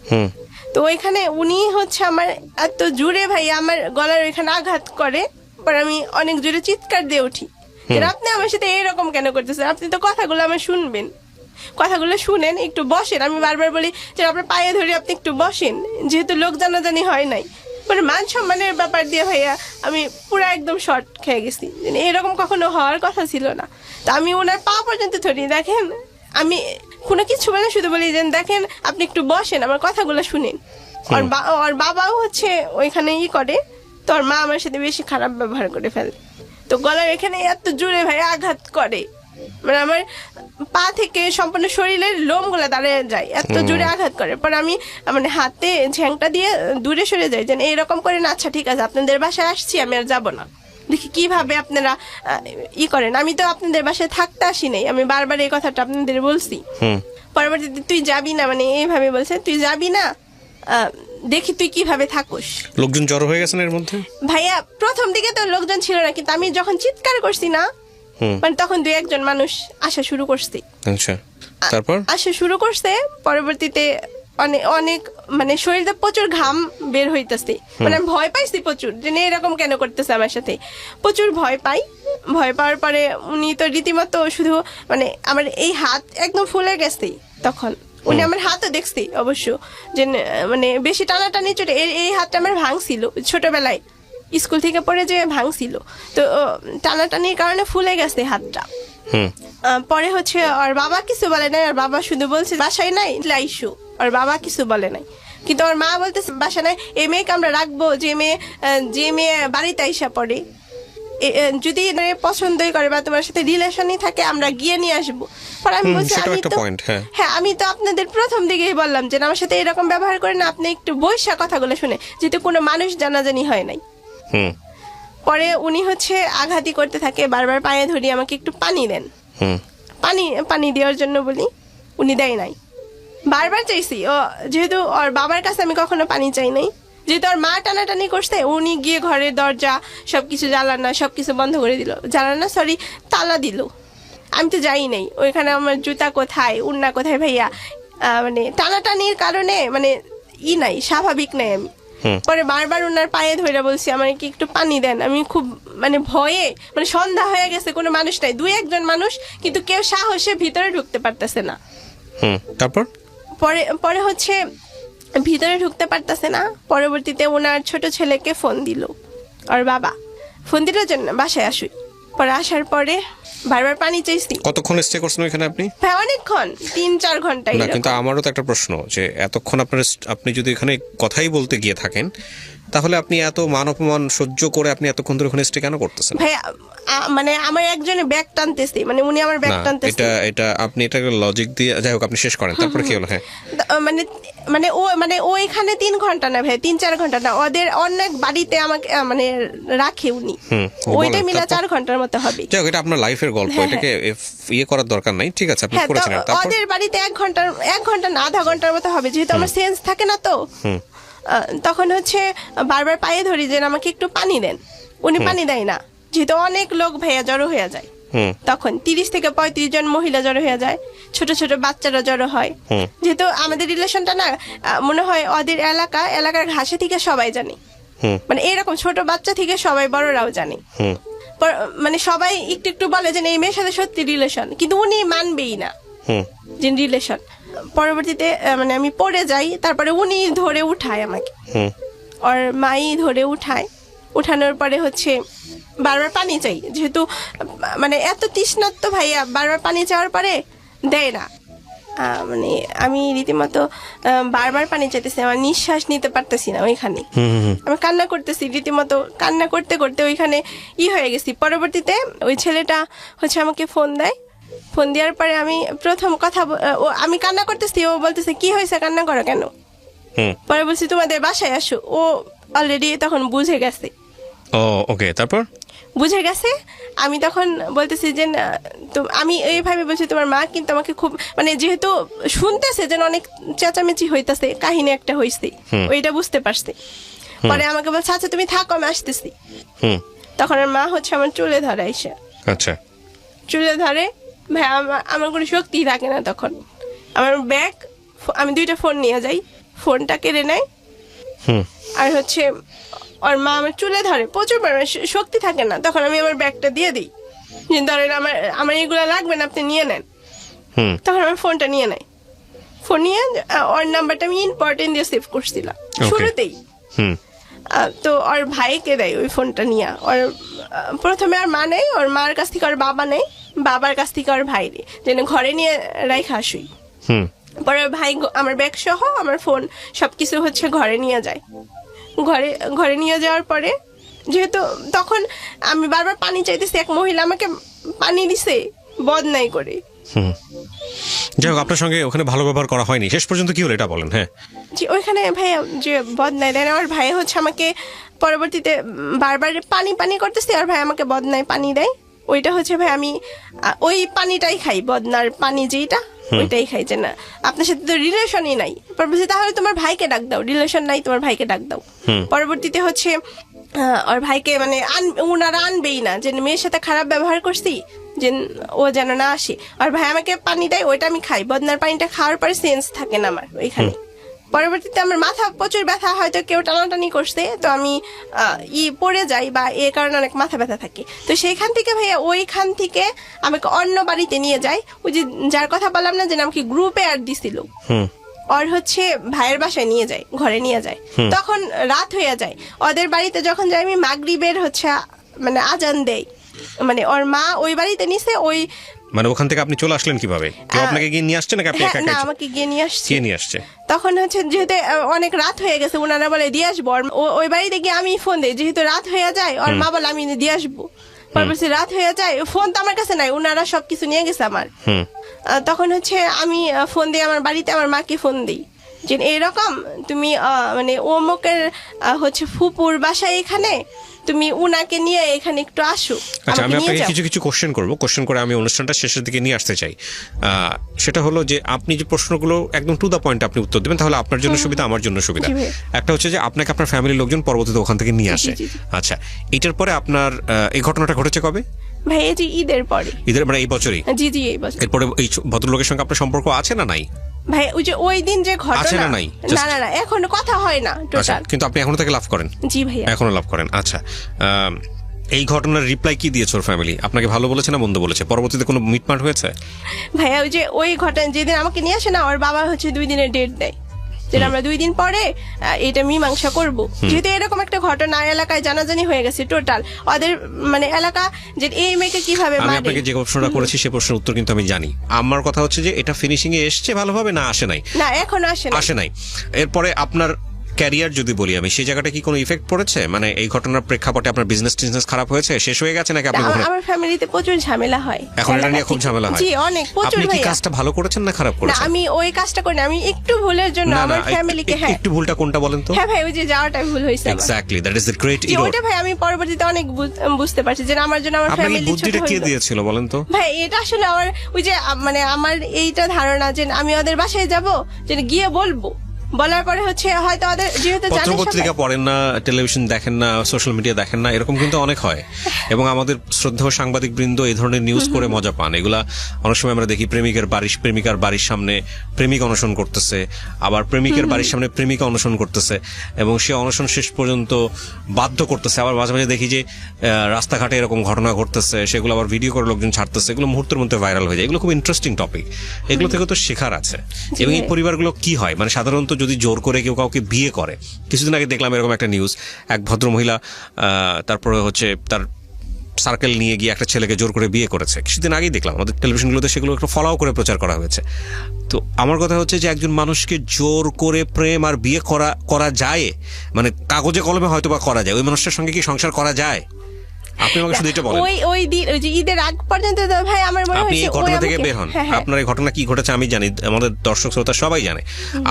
হুম। তো ওইখানে উনি হচ্ছে আমার এত জোরে ভাইয়া আমার গলার ওইখানে আঘাত করে, পরে আমি অনেক জোরে চিৎকার দিয়ে উঠি যে আপনি আমার সাথে এইরকম কেন করতেছেন, আপনি তো কথাগুলো আমার শুনবেন, কথাগুলো শুনেন, একটু বসেন। আমি বারবার বলি যে আপনার পায়ে ধরে আপনি একটু বসেন, যেহেতু লোক জানাজানি হয় নাই। মানে মান সম্মানের ব্যাপার দিয়ে ভাইয়া আমি পুরো একদম শর্ট খেয়ে গেছি, এরকম কখনো হওয়ার কথা ছিল না। তো আমি ওনার পা পর্যন্ত ধরি, দেখেন আমি কোনো কিছু বলে শুধু বলি যে দেখেন আপনি একটু বসেন, আমার কথাগুলো শুনেন। ওর বাবাও হচ্ছে ওইখানে করে, তো ওর মা আমার সাথে বেশি খারাপ ব্যবহার করে ফেলে। তো গলার এখানে এত জোরে ভাই আঘাত করে, মানে আমার পা থেকে সম্পূর্ণ শরীরের লোমগুলো দাঁড়িয়ে যায়, এত জোরে আঘাত করে। পর আমি মানে হাতে ঝ্যাংটা দিয়ে দূরে সরে যাই, যেন এরকম করে না, আচ্ছা ঠিক আছে আপনাদের বাসায় আসছি, আমি আর যাবো না, দেখি কিভাবে আপনারা করেন। আমি তো আপনাদের বাসায় থাকতে আসি নাই, আমি বারবার এই কথাটা আপনাদের বলছি। পরবর্তীতে তুই যাবি না, মানে এইভাবে বলছে তুই যাবি না, দেখি তুই কিভাবে থাকুস। লোকজন জড়ো হয়ে গেছেন এর মধ্যে? ভাইয়া প্রথম দিকে তো লোকজন ছিল না, কিন্তু আমি যখন চিৎকার করছি না, মানে তখন 2-1 মানুষ আসা শুরু করছে। আচ্ছা, তারপর? আসা শুরু করছে। পরবর্তীতে অনেক অনেক মানে শরীরে প্রচুর ঘাম বের হইতেছে, মানে আমি ভয় পাইছি প্রচুর, যে এরকম কেন করতেছে আমার সাথে, প্রচুর ভয় পাই। ভয় পাওয়ার পরে উনি তো রীতিমতো শুধু মানে আমার এই হাত একদম ফুলে গেছে তখন। উনি আমার হাতও দেখছি অবশ্য, যে মানে বেশি টানাটানি চোটে এই হাতটা আমার ভাঙছিল ছোটবেলায়, স্কুল থেকে পড়ে যে ভাঙছিল, তো টানাটানির কারণে ফুলে গেছে হাতটা। পরে হচ্ছে আর বাবা কিছু বলে নাই, আর বাবা শুধু বলছে বাসায় নাই লাইসু, আর বাবা কিছু বলে নাই। কিন্তু আমার মা বলতেছে বাসা নাই, এই মেয়েকে আমরা রাখবো, যে মেয়ে বাড়িতে আইসা পড়ে, যদি পছন্দই করে বা তোমার সাথে রিলেশনই থাকে আমরা গিয়ে নিয়ে আসবো। পরে আমি বলছি হ্যাঁ আমি তো আপনাদের প্রথম দিকেই বললাম যে আমার সাথে এরকম ব্যবহার করে না, আপনি একটু বৈশা কথাগুলো শুনে, যেহেতু কোনো মানুষ জানাজানি হয় নাই। পরে উনি হচ্ছে আঘাতি করতে থাকে, বারবার পায়ে ধরি আমাকে একটু পানি দেন, পানি দেওয়ার জন্য বলি, উনি দেয় নাই। বারবার চাইছি, ও যেহেতু ওর বাবার কাছে আমি কখনো পানি চাই নাই, যেহেতু ওর মা টানাটানি করছে, উনি গিয়ে ঘরের দরজা সবকিছু জানালা সবকিছু বন্ধ করে দিল, তালা দিল। আমি তো যাই নাই ওইখানে, আমার জুতা কোথায় উন্না কোথায় ভাইয়া, মানে টানাটানির কারণে মানে নাই, স্বাভাবিক নাই আমি। পরে বারবার ওনার পায়ে ধরে বলছি আমার কি একটু পানি দেন, আমি খুব মানে ভয়ে, মানে সন্ধ্যা হয়ে গেছে, কোনো মানুষ নাই, 2-1 মানুষ, কিন্তু কেউ সাহসে ভিতরে ঢুকতে পারতেছে না। তারপর পরে হচ্ছে ভিতরে ঢুকতে পারতেছে না, পরবর্তীতে ওনার ছোট ছেলেকে ফোন দিল, আর বাবা ফোন দিল জন্য বাসায় আসুই। পরে আসার পরে বারবার পানি চাইছি। কতক্ষণ স্টে করছেন ওইখানে আপনি? হ্যাঁ অনেকক্ষণ, 3-4 ঘন্টা। না কিন্তু আমারও তো একটা প্রশ্ন, যে এতক্ষণ আপনি যদি এখানে কথাই বলতে গিয়ে থাকেন, তাহলে আপনি এত মান অপমান সহ্য করে আপনি এতক্ষণ ধরে ওখানে স্টে কেন করতেছেন? ভাই মানে আমার একজনে ব্যাগ টানতেছে, মানে উনি আমার ব্যাগ টানতেছে। এটা আপনি এটা লজিক দিয়ে, যাই হোক আপনি শেষ করেন, তারপর কি হলো? হ্যাঁ মানে ওইখানে 3 ঘন্টা না ভাই, 3-4 ঘন্টা না, ওদের অনেক বাড়িতে আমাকে মানে রাখে উনি, ওইটা মিলা 4 ঘন্টার মতো হবে। যাই হোক, এটা আপনার লাইফের গল্প, এটাকে ইয়ে করার দরকার নাই, ঠিক আছে আপনি করেছেন। ওদের বাড়িতে 1 ঘন্টা না আধা ঘন্টার মতো হবে, যেহেতু আমার সেন্স থাকে না, তো তখন হচ্ছে বারবার পায়ে ধরি যে আমাকে একটু পানি দেন, উনি পানি দেয় না, যেহেতু অনেক লোক ভাইয়া জড়ো হয়ে যায়, তখন 30 থেকে 35 জন মহিলা জড়ো হয়ে যায়, ছোট ছোট বাচ্চারা জড়ো হয়, যেহেতু আমাদের রিলেশনটা না মনে হয় ওদের এলাকার ঘাসে থেকে সবাই জানে, মানে এরকম ছোট বাচ্চা থেকে সবাই বড়রাও জানে, মানে সবাই একটু একটু বলে যে এই মেয়ের সাথে সত্যি রিলেশন, কিন্তু উনি মানবেই না যে রিলেশন। পরবর্তীতে মানে আমি পড়ে যাই, তারপরে উনি ধরে উঠায় আমাকে, আর মাই ধরে উঠানোর পরে হচ্ছে বারবার পানি চাই, যেহেতু মানে এত তৃষ্ণার্ত ভাইয়া, বারবার পানি চাওয়ার পরে দেয় না, মানে আমি রীতিমতো বারবার পানি চাইতেছি, আমার নিঃশ্বাস নিতে পারতেছি না ওইখানে, আমি কান্না করতেছি, রীতিমতো কান্না করতে করতে ওইখানে হয়ে গেছি। পরবর্তীতে ওই ছেলেটা হচ্ছে আমাকে ফোন দেয়, ফোন দেওয়ার পরে আমি প্রথম কথা, আমি কান্না করতেছি, ও বলতেছে কি হয়েছে, কান্না করো কেন? পরে বলছি তোমাদের বাসায় আসো, ও অলরেডি তখন বুঝে গেছে। ওকে, তারপর বুঝে গেছে। আমি তখন বলতেছি যে তো আমি এইভাবে বলছি তোমার মা কিন্তু আমাকে খুব মানে যেহেতু শুনতেছে যেন অনেক চেঁচামেচি হইতাছে, কাহিনী একটা হইছে, ওইটা বুঝতে পারছে। পরে আমাকে বলছে আচ্ছা তুমি থাকো আমি আসতেছি। তখন আমার মা হচ্ছে আমার চুলে ধরে এসে, আচ্ছা চুলে ধরে, ভাই আমার কোনো শক্তি থাকে না তখন, আমার ব্যাগ, আমি 2টা ফোন নিয়ে যাই, ফোনটা কেড়ে নেয়, আর হচ্ছে ওর মা আমার চুলে ধরে, প্রচুর পরিমাণে শক্তি থাকে না তখন, আমি আমার ব্যাগটা দিয়ে দিই যে ধরেন আমার এগুলো লাগবে না, আপনি নিয়ে নেন। তখন আমার ফোনটা নিয়ে নেয়, ফোন নিয়ে ওর নাম্বারটা আমি ইম্পর্টেন্ট দিয়ে সেভ করছিলাম শুরুতেই, তো ওর ভাইকে দেয় ওই ফোনটা নিয়ে। ওর প্রথমে আর মা নেই, ওর মার কাছ থেকে ওর বাবা নেই, বাবার কাছ থেকে ওর ভাই নেই, যেন ঘরে নিয়ে রাইখা আসুই। পরে ভাই আমার ব্যাগ সহ আমার ফোন সবকিছু হচ্ছে ঘরে নিয়ে যায়। ঘরে নিয়ে যাওয়ার পরে যেহেতু তখন আমি বারবার পানি চাইতেছি, এক মহিলা আমাকে পানি দিছে বদনাই করে। যাই হোক, আপনার সঙ্গে ওখানে ভালো ব্যবহার করা হয়নি, শেষ পর্যন্ত কি হলো এটা বলেন। হ্যাঁ জি, ওইখানে ভাই যে বদনাই দেয়, আমার ভাই হচ্ছে আমাকে পরবর্তীতে বারবার পানি করতেছি, আর ভাই আমাকে বদনাই পানি দেয়, ওইটা হচ্ছে ভাই আমি ওই পানিটাই খাই, বদনার পানি যেটা ওইটাই খাই, যে না আপনার সাথে তো রিলেশনই নাই। তাহলে তোমার ভাইকে ডাক দাও, রিলেশন নাই তোমার ভাইকে ডাক দাও। পরবর্তীতে হচ্ছে ওর ভাইকে মানে ওনারা আনবেই না, যে মেয়ের সাথে খারাপ ব্যবহার করছি যে ও যেন না আসে। আর ভাই আমাকে পানি দেয়, ওইটা আমি খাই, বদনার পানিটা খাওয়ার পরে সেন্স থাকে না আমার ওইখানে, পরবর্তীতে আমার মাথা প্রচুর ব্যথা, হয়তো কেউ টানাটানি করছে, তো আমি পড়ে যাই বা এ কারণে অনেক মাথা ব্যথা থাকে। তো সেইখান থেকে ভাইয়া ওইখান থেকে আমাকে অন্য বাড়িতে নিয়ে যায়, ওই যে যার কথা বললাম না যে আমাকে গ্রুপে অ্যাড দিছিল, ওর হচ্ছে ভাইয়ের বাসায় নিয়ে যায়, ঘরে নিয়ে যায়। তখন রাত হয়ে যায়, ওদের বাড়িতে যখন যাই আমি মাগরিবের হচ্ছে মানে আজান দেয়, মানে ওর মা ওই বাড়িতে নিছে। ওই মানে ওখান থেকে আপনি চলে আসলেন কিভাবে? কেউ আপনাকে গিয়ে নিয়ে আসছে নাকি আপনি একা না, একাই? আমাকে গিয়ে নিয়ে আসছে। কে নিয়ে আসছে? তখন হচ্ছে যেহেতু অনেক রাত হয়ে গেছে, ওনারা বলে দিয়ে আসবো। ওই বাড়িতে গিয়ে আমি ফোন দিই, যেহেতু রাত হয়ে যায়, ওর মা বলে আমি দিয়ে আসবো। পরবর্তী রাত হয়ে যায়, ফোন তো আমার কাছে নাই, ওনারা সবকিছু নিয়ে গেছে আমার। তখন হচ্ছে আমি ফোন দিই আমার বাড়িতে, আমার মাকে ফোন দিই যে এরকম তুমি মানে অমুকের হচ্ছে ফুপুর বাসায় এখানে, তুমি উনাকে নিয়ে এখানে একটু আসো। আচ্ছা, আমি আমাকে নিয়ে আপনাকে যাও। কিছু কিছু কোশ্চেন করব, কোশ্চেন করে আমি অনুষ্ঠানটা শেষের দিকে নিয়ে আসতে চাই। সেটা হলো যে আপনি যে প্রশ্নগুলো একদম টু দা পয়েন্ট আপনি উত্তর দেবেন, তাহলে আপনার জন্য সুবিধা, আমার জন্য সুবিধা। জি ভাই। একটা হচ্ছে যে আপনাকে আপনার ফ্যামিলির লোকজন পরবর্তীতে ওখান থেকে নিয়ে আসে। জি, জি। আচ্ছা, এটার পরে আপনার এই ঘটনাটা ঘটেছে কবে? ভাই এই যে ঈদের পরে। ঈদের মানে এই বছরই? জি জি, এই বছর। এরপরে এই ভদ্রলোকের সঙ্গে আপনার সম্পর্ক আছে না নাই? ভাই ওই যে ওই দিন যে আছে ঘটনা, না নাই? না না না, এখন কথা হয় না আচ্ছা, টোটাল। কিন্তু আপনি এখনো তাকে লাভ করেন? জি ভাইয়া। এখনো লাভ করেন। আচ্ছা, এই ঘটনার রিপ্লাই কি দিয়েছে ওর ফ্যামিলি? আপনাকে ভালো বলেছে না মন্দ বলেছে? পরবর্তীতে কোনো মিটমাট হয়েছে? ভাইয়া ওই যে ওই ঘটনা যেদিন আমাকে নিয়ে আসে না, ওর বাবা হচ্ছে 2 দিনের ডেট দেয়, যেটা আমরা 2 দিন পরে এটা মীমাংসা করব। যেহেতু এরকম একটা ঘটনা এলাকায় জানাজানি হয়ে গেছে টোটাল, ওদের মানে এলাকা যে এই মেয়েকে কিভাবে আমি মারে। আপনাকে যে প্রশ্নটা করেছি সে প্রশ্নের উত্তর কিন্তু আমি জানি। আমার কথা হচ্ছে যে এটা ফিনিশিং এ এসছে ভালোভাবে না আসে নাই? না, এখনো আসে না। আসে নাই। এরপরে আপনার ক্যারিয়ার যদি বলি আমি, সেই জায়গাটা কি কোনো ইফেক্ট পড়েছে? মানে এই ঘটনার প্রেক্ষাপটে আপনার বিজনেস খারাপ হয়েছে, শেষ হয়ে গেছে নাকি আপনি ওখানে? আমার ফ্যামিলিতে প্রচুর ঝামেলা হয় এখন এটা নিয়ে খুব ঝামেলা হয়? জি অনেক, প্রচুর আপনি কি ভাইয়া। কাজটা ভালো করেছেন না খারাপ না, করেছেন? আমি ওই কাজটা করিনি, আমি একটু ভুলের জন্য না, আমার ফ্যামিলিকে, হ্যাঁ একটু ভুলটা কোনটা বলেন তো? হ্যাঁ ভাই, ওই যে যাওয়াটা ভুল হয়েছে আমার। Exactly, that is the great G, error. ওটা ভাই আমি পরবর্তীতে অনেক বুঝতে পারছি যে আমার জন্য আমার আপনাকে ফ্যামিলি ছোট বুদ্ধিটা কে হয়ে দিয়েছিল বলেন তো? ভাই এটা আসলে আমার ওই যে মানে আমার এইটা ধারণা যে আমি ওদের বাসায় যাব, যে গিয়ে বলবো, বলার পরে হচ্ছে হয়তো ওদের যেহেতু জানে পত্রপত্রিকা সবাই। পড়েন না, টেলিভিশন দেখেন না, সোশ্যাল মিডিয়া দেখেন না, এরকম কিন্তু অনেক হয়। এবং আমাদের শ্রদ্ধেয় সাংবাদিক বৃন্দ এই ধরনের নিউজ করে মজা পান। এগুলা অনেক সময় আমরা দেখি প্রেমিকার বাড়ির সামনে প্রেমিক অনশন করতেছে, আবার প্রেমিকের বাড়ির সামনে প্রেমিকা অনশন করতেছে, এবং সে অনশন শেষ পর্যন্ত বাধ্য করতেছে। আবার মাঝে মাঝে দেখি যে রাস্তাঘাটে এরকম ঘটনা ঘটতেছে, সেগুলো আবার ভিডিও করে লোকজন ছাড়তেছে, এগুলো মুহূর্তের মধ্যে ভাইরাল হয়ে যায়। এগুলো খুব ইন্টারেস্টিং টপিক, এগুলো থেকে তো শেখার আছে। এবং এই পরিবারগুলো কি হয়, মানে সাধারণত যদি জোর করে কেউ কাউকে বিয়ে করে, কিছুদিন আগে দেখলাম এরকম একটা নিউজ, এক ভদ্র মহিলা তারপরে হচ্ছে তার সার্কেল নিয়ে গিয়ে একটা ছেলেকে জোর করে বিয়ে করেছে। কিছুদিন আগেই দেখলাম আমাদের টেলিভিশনগুলোতে, সেগুলো একটু ফলো করে প্রচার করা হয়েছে। তো আমার কথা হচ্ছে যে একজন মানুষকে জোর করে প্রেম আর বিয়ে করা যায়, মানে কাগজে কলমে হয়তো বা করা যায়, ওই মানুষটার সঙ্গে কি সংসার করা যায়? আপনি আমাকে শুধু এটা বলেন। ওই দিন ওই যে ঈদের আগ পর্যন্ত তো ভাই আমার মনে আপনি হয়েছে এই ঘটনা থেকে বের হন, হ্যাঁ, হ্যাঁ। আপনার এই ঘটনা কি ঘটেছে আমি জানি, আমাদের দর্শক শ্রোতা সবাই জানে।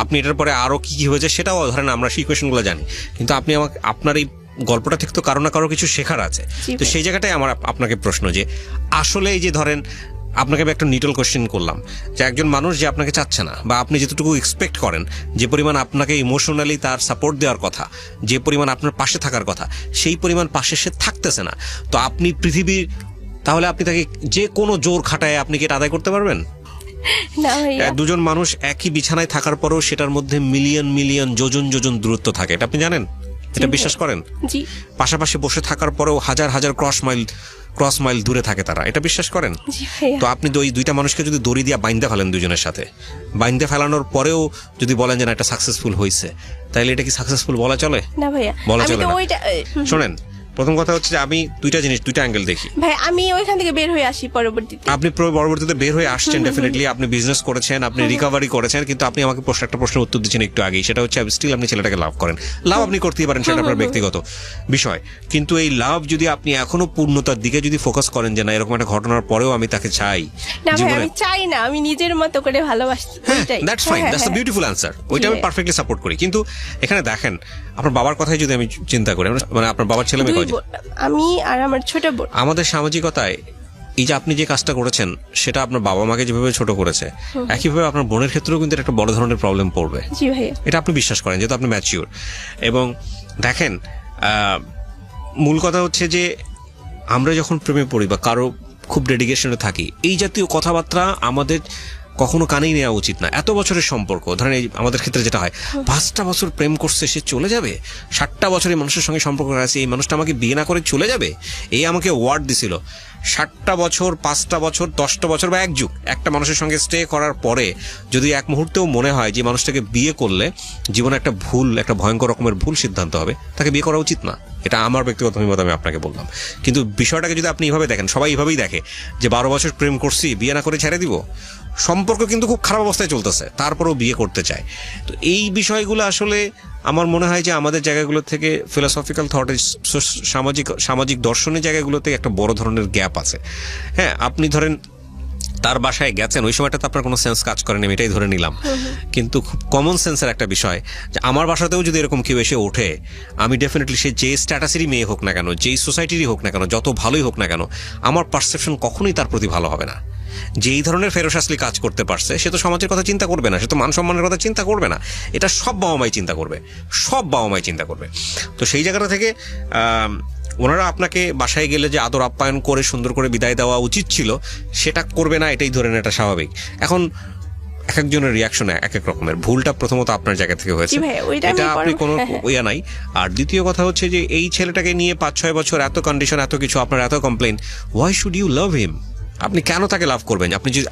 আপনি এটার পরে আরো কি কি হয়েছে সেটাও ধরেন আমরা সেই কোয়েশনগুলো জানি, কিন্তু আপনি আমাকে আপনার এই গল্পটা থেকে তো কারো না কারো কিছু শেখার আছে। তো সেই জায়গাটাই আমার আপনাকে প্রশ্ন যে আসলে এই যে ধরেন আপনাকে আমি একটা নিটল কোশ্চেন করলাম যে একজন মানুষ যে আপনাকে চাচ্ছে না, বা আপনি যতটুকু এক্সপেক্ট করেন, যে পরিমাণ আপনাকে ইমোশনালি তার সাপোর্ট দেওয়ার কথা, যে পরিমাণ আপনার পাশে থাকার কথা, সেই পরিমাণ পাশে সে থাকতেছে না, তো আপনি পৃথিবীর, তাহলে আপনি তাকে যে কোনো জোর খাটায় আপনি কি এটা আদায় করতে পারবেন? না ভাইয়া, দুজন মানুষ একই বিছানায় থাকার পরেও সেটার মধ্যে মিলিয়ন যোজন দূরত্ব থাকে, এটা আপনি জানেন? এটা বিশ্বাস করেন? জি। পাশাপাশি বসে থাকার পরেও হাজার ক্রস মাইল দূরে থাকে তারা, এটা বিশ্বাস করেন? জি ভাইয়া। তো আপনি ওই দুইটা মানুষকে যদি দড়ি দিয়ে বাইন্ধে ফেলেন, দুজনের সাথে বাইন্ধে ফেলানোর পরেও যদি বলেন যে না এটা সাকসেসফুল হয়েছে, তাহলে এটা কি সাকসেসফুল বলা চলে? না ভাইয়া, বলা আমি চলে তো না। ওইটা শোনেন, প্রথম কথা হচ্ছে যে আমি দুইটা অ্যাঙ্গেল দেখি। ভাই আমি ওইখান থেকে বের হয়ে আসি পরবর্তীতে। আপনি পরবর্তীতে বের হয়ে আসছেন, ডেফিনেটলি আপনি বিজনেস করেছেন, আপনি রিকভারি করেছেন, কিন্তু আপনি আমাকে একটা প্রশ্নের উত্তর দিচ্ছেন একটু আগেই, সেটা হচ্ছে স্টিল আপনি ছেলেটাকে লাভ করেন। লাভ আপনি করতেই পারেন, সেটা আপনার ব্যক্তিগত বিষয়, কিন্তু এই লাভ যদি আপনি এখনো পূর্ণতার দিকে যদি ফোকাস করেন যে না এরকম একটা ঘটনার পরেও আমি তাকে চাই না ভাই, জীবনে, আমি চাই না, আমি নিজের মতো করে ভালোবাসি। That's fine, that's the beautiful answer, ওইটা আমি পারফেক্টলি সাপোর্ট করি। কিন্তু এখানে দেখেন, আপনার বাবার কথাই যদি আমি চিন্তা করি, মানে আপনার বাবার ছেলে মেয়ে কয়জন? আমি আর আমার ছোট বোন। আমাদের সামাজিকতায় এই যে আপনি যে কাজটা করেছেন, সেটা আপনার বাবা মাকে যেভাবে ছোট করেছে, একইভাবে আপনার বোনের ক্ষেত্রেও কিন্তু একটা বড় ধরনের প্রবলেম পড়বে। জি ভাইয়া। এটা আপনি বিশ্বাস করেন, যেহেতু আপনি ম্যাচিওর। এবং দেখেন, মূল কথা হচ্ছে যে আমরা যখন প্রেমে পড়ি বা কারো খুব ডেডিকেশনে থাকি, এই জাতীয় কথাবার্তা আমাদের কখনো কানেই নেওয়া উচিত না। এত বছরের সম্পর্ক, ধরেন এই আমাদের ক্ষেত্রে যেটা হয়, 5টা বছর প্রেম করছে, সে চলে যাবে, 7টা বছর এই মানুষের সঙ্গে সম্পর্ক আছে, এই মানুষটা আমাকে বিয়ে না করে চলে যাবে, এই আমাকে ওয়ার্ড দিছিল। 7টা বছর, 5টা বছর, 10টা বছর বা এক যুগ একটা মানুষের সঙ্গে স্টে করার পরে যদি এক মুহূর্তেও মনে হয় যে মানুষটাকে বিয়ে করলে জীবনে একটা ভুল, একটা ভয়ঙ্কর রকমের ভুল সিদ্ধান্ত হবে, তাকে বিয়ে করা উচিত না। এটা আমার ব্যক্তিগত অভিমত, আমি আপনাকে বললাম। কিন্তু বিষয়টাকে যদি আপনি এইভাবে দেখেন, সবাই এইভাবেই দেখে যে 12 বছর প্রেম করছি, বিয়ে না করে ছেড়ে দিব, সম্পর্ক কিন্তু খুব খারাপ অবস্থায় চলতেছে, তারপরেও বিয়ে করতে চায়। তো এই বিষয়গুলো আসলে আমার মনে হয় যে আমাদের জায়গাগুলো থেকে ফিলোসফিক্যাল থটে, সামাজিক দর্শনের জায়গাগুলোতে একটা বড় ধরনের গ্যাপ আছে। হ্যাঁ, আপনি ধরেন তার বাসায় গেছেন, ওই সময়টাতে আপনার কোনো সেন্স কাজ করেনি, আমি এটাই ধরে নিলাম, কিন্তু খুব কমন সেন্সের একটা বিষয় যে আমার বাসাতেও যদি এরকম কেউ এসে ওঠে, আমি ডেফিনেটলি সে যে স্ট্যাটাসেরই মেয়ে হোক না কেন, যেই সোসাইটিরই হোক না কেন, যত ভালোই হোক না কেন, আমার পারসেপশন কখনোই তার প্রতি ভালো হবে না। যে এই ধরনের ফেরোসাসলি কাজ করতে পারছে, সে তো সমাজের কথা চিন্তা করবে না, সে তো মান সম্মানের কথা চিন্তা করবে না। এটা সব বাবা মাই চিন্তা করবে, সব বাবা মাই চিন্তা করবে। তো সেই জায়গাটা থেকে ওনারা আপনাকে বাসায় গেলে যে আদর আপ্যায়ন করে সুন্দর করে বিদায় দেওয়া উচিত ছিল, সেটা করবে না, এটাই ধরে নেওয়া স্বাভাবিক। এখন এক একজনের রিয়াকশন এক এক রকমের। ভুলটা প্রথমত আপনার জায়গা থেকে হয়েছে, এটা আপনি কোনো ইয়া নাই। আর দ্বিতীয় কথা হচ্ছে যে এই ছেলেটাকে নিয়ে 5-6 বছর এত কন্ডিশন, এত কিছু, আপনার এত complain, why should you love him? আপনি কেন তাকে লাভ করবেন? আপনি যদি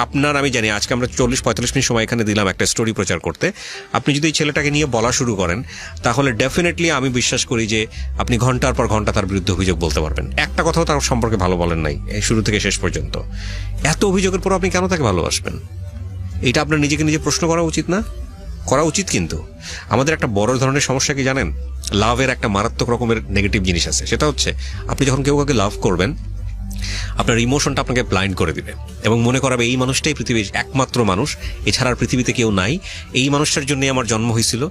আপনার আমি জানি আজকে আমরা 40-45 মিনিট সময় এখানে দিলাম একটা স্টোরি প্রচার করতে, আপনি যদি এই ছেলেটাকে নিয়ে বলা শুরু করেন, তাহলে ডেফিনেটলি আমি বিশ্বাস করি যে আপনি ঘন্টার পর ঘন্টা তার বিরুদ্ধে অভিযোগ বলতে পারবেন। একটা কথাও তার সম্পর্কে ভালো বলেন নাই এই শুরু থেকে শেষ পর্যন্ত। এত অভিযোগের পর আপনি কেন তাকে ভালোবাসবেন? এটা আপনার নিজেকে নিজে প্রশ্ন করা উচিত না? করা উচিত। কিন্তু আমাদের একটা বড় ধরনের সমস্যা কি জানেন? লাভের একটা মারাত্মক রকমের নেগেটিভ জিনিস আছে। সেটা হচ্ছে আপনি যখন কেউ কাউকে লাভ করবেন, আপনার ইমোশনটা আপনাকে ব্লাইন্ড করে দিবে এবং মনে করাবে এই মানুষটাই পৃথিবীর একমাত্র মানুষ, এছাড়া আর পৃথিবীতে কেউ নাই, এই মানুষটার জন্যই আমার জন্ম হয়েছিল,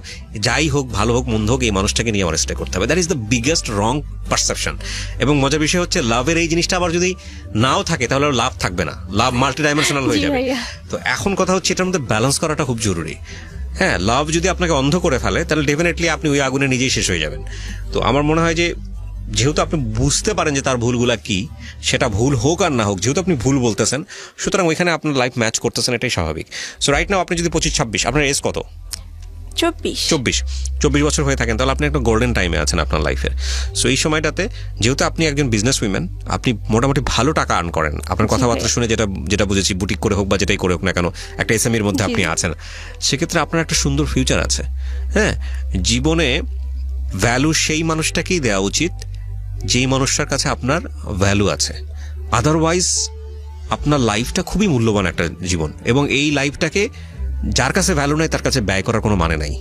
যাই হোক, ভালো হোক মন্দ হোক, এই মানুষটাকে নিয়ে আমার স্টে করতে হবে। That is the biggest wrong perception. এবং মজার বিষয় হচ্ছে লাভের এই জিনিসটা আবার যদি নাও থাকে, তাহলে লাভ থাকবে না, লাভ মাল্টি ডাইমেনশনাল হয়ে যাবে। তো এখন কথা হচ্ছে এটার মধ্যে ব্যালেন্স করাটা খুব জরুরি। হ্যাঁ, লাভ যদি আপনাকে অন্ধ করে ফেলে, তাহলে ডেফিনেটলি আপনি ওই আগুনে নিজেই শেষ হয়ে যাবেন। তো আমার মনে হয় যে যেহেতু আপনি বুঝতে পারেন যে তার ভুলগুলা কি, সেটা ভুল হোক আর না হোক, যেহেতু আপনি ভুল বলতেছেন, সুতরাং ওইখানে আপনার লাইফ ম্যাচ করতেছেন, এটাই স্বাভাবিক। সো রাইট নাও আপনি যদি 25-26, আপনার এজ কত? 24 বছর হয়ে থাকেন, তাহলে আপনি একটা গোল্ডেন টাইমে আছেন আপনার লাইফের। সো এই সময়টাতে যেহেতু আপনি একজন বিজনেস উইম্যান, আপনি মোটামুটি ভালো টাকা আর্ন করেন, আপনার কথাবার্তা শুনে যেটা বুঝেছি, বুটিক করে হোক বা যেটাই করে হোক না কেন, একটা এসএমইর মধ্যে আপনি আছেন, সেক্ষেত্রে আপনার একটা সুন্দর ফিউচার আছে। হ্যাঁ, জীবনে ভ্যালু সেই মানুষটাকেই দেওয়া উচিত যেই মানুষটার কাছে আপনার ভ্যালু আছে। আদারওয়াইজ আপনার লাইফটা খুবই মূল্যবান একটা জীবন, এবং এই লাইফটাকে যার কাছে ভ্যালু নাই তার কাছে ব্যয় করার কোনো মানে নাই।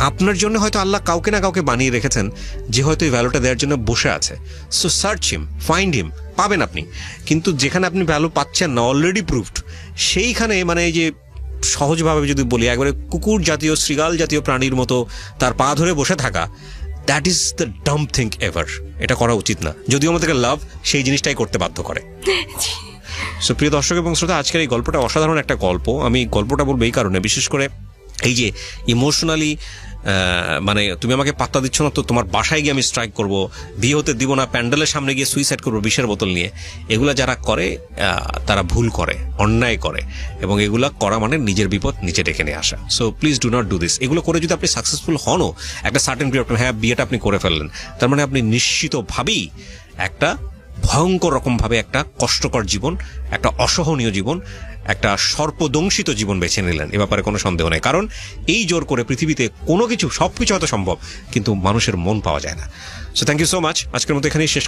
আপনার জন্য হয়তো আল্লাহ কাউকে না কাউকে বানিয়ে রেখেছেন যে হয়তো এই ভ্যালুটা দেওয়ার জন্য বসে আছে। সো সার্চ হিম, ফাইন্ড হিম, পাবেন আপনি। কিন্তু যেখানে আপনি ভ্যালু পাচ্ছেন না, অলরেডি প্রুভড, সেইখানে মানে এই যে সহজভাবে যদি বলি, একবারে কুকুর জাতীয়, শৃগাল জাতীয় প্রাণীর মতো তার পা ধরে বসে থাকা, that is the Dam thing ever. এটা করা উচিত না, যদিও আমাদেরকে লাভ সেই জিনিসটাই করতে বাধ্য করে। সো প্রিয় দর্শক এবং শ্রোতা, আজকের এই গল্পটা অসাধারণ একটা গল্প। আমি গল্পটা বলবো এই কারণে, বিশেষ করে এই যে ইমোশনালি, মানে তুমি আমাকে পাত্তা দিচ্ছ না, তো তোমার বাসায় গিয়ে আমি স্ট্রাইক করব, বিয়ে হতে দিব না, প্যান্ডেলের সামনে গিয়ে সুইসাইড করবো বিষের বোতল নিয়ে, এগুলা যারা করে তারা ভুল করে, অন্যায় করে, এবং এগুলা করা মানে নিজের বিপদ নিচে ডেকে নিয়ে আসা। So please do not do this. এগুলো করে যদি আপনি সাকসেসফুল হনও একটা সার্টেন পিরিয়ড, হ্যাঁ বিয়েটা আপনি করে ফেললেন, তার মানে আপনি নিশ্চিতভাবেই একটা ভয়ঙ্কর রকমভাবে একটা কষ্টকর জীবন, একটা অসহনীয় জীবন, একটা সর্পদংশিত জীবন বেছে নিলেন। এ ব্যাপারে কোনো সন্দেহ নেই, কারণ এই জোর করে পৃথিবীতে কোনো কিছু, সবকিছু হয়তো সম্ভব, কিন্তু মানুষের মন পাওয়া যায় না। So thank you so much. আজকের মতো এখানেই শেষ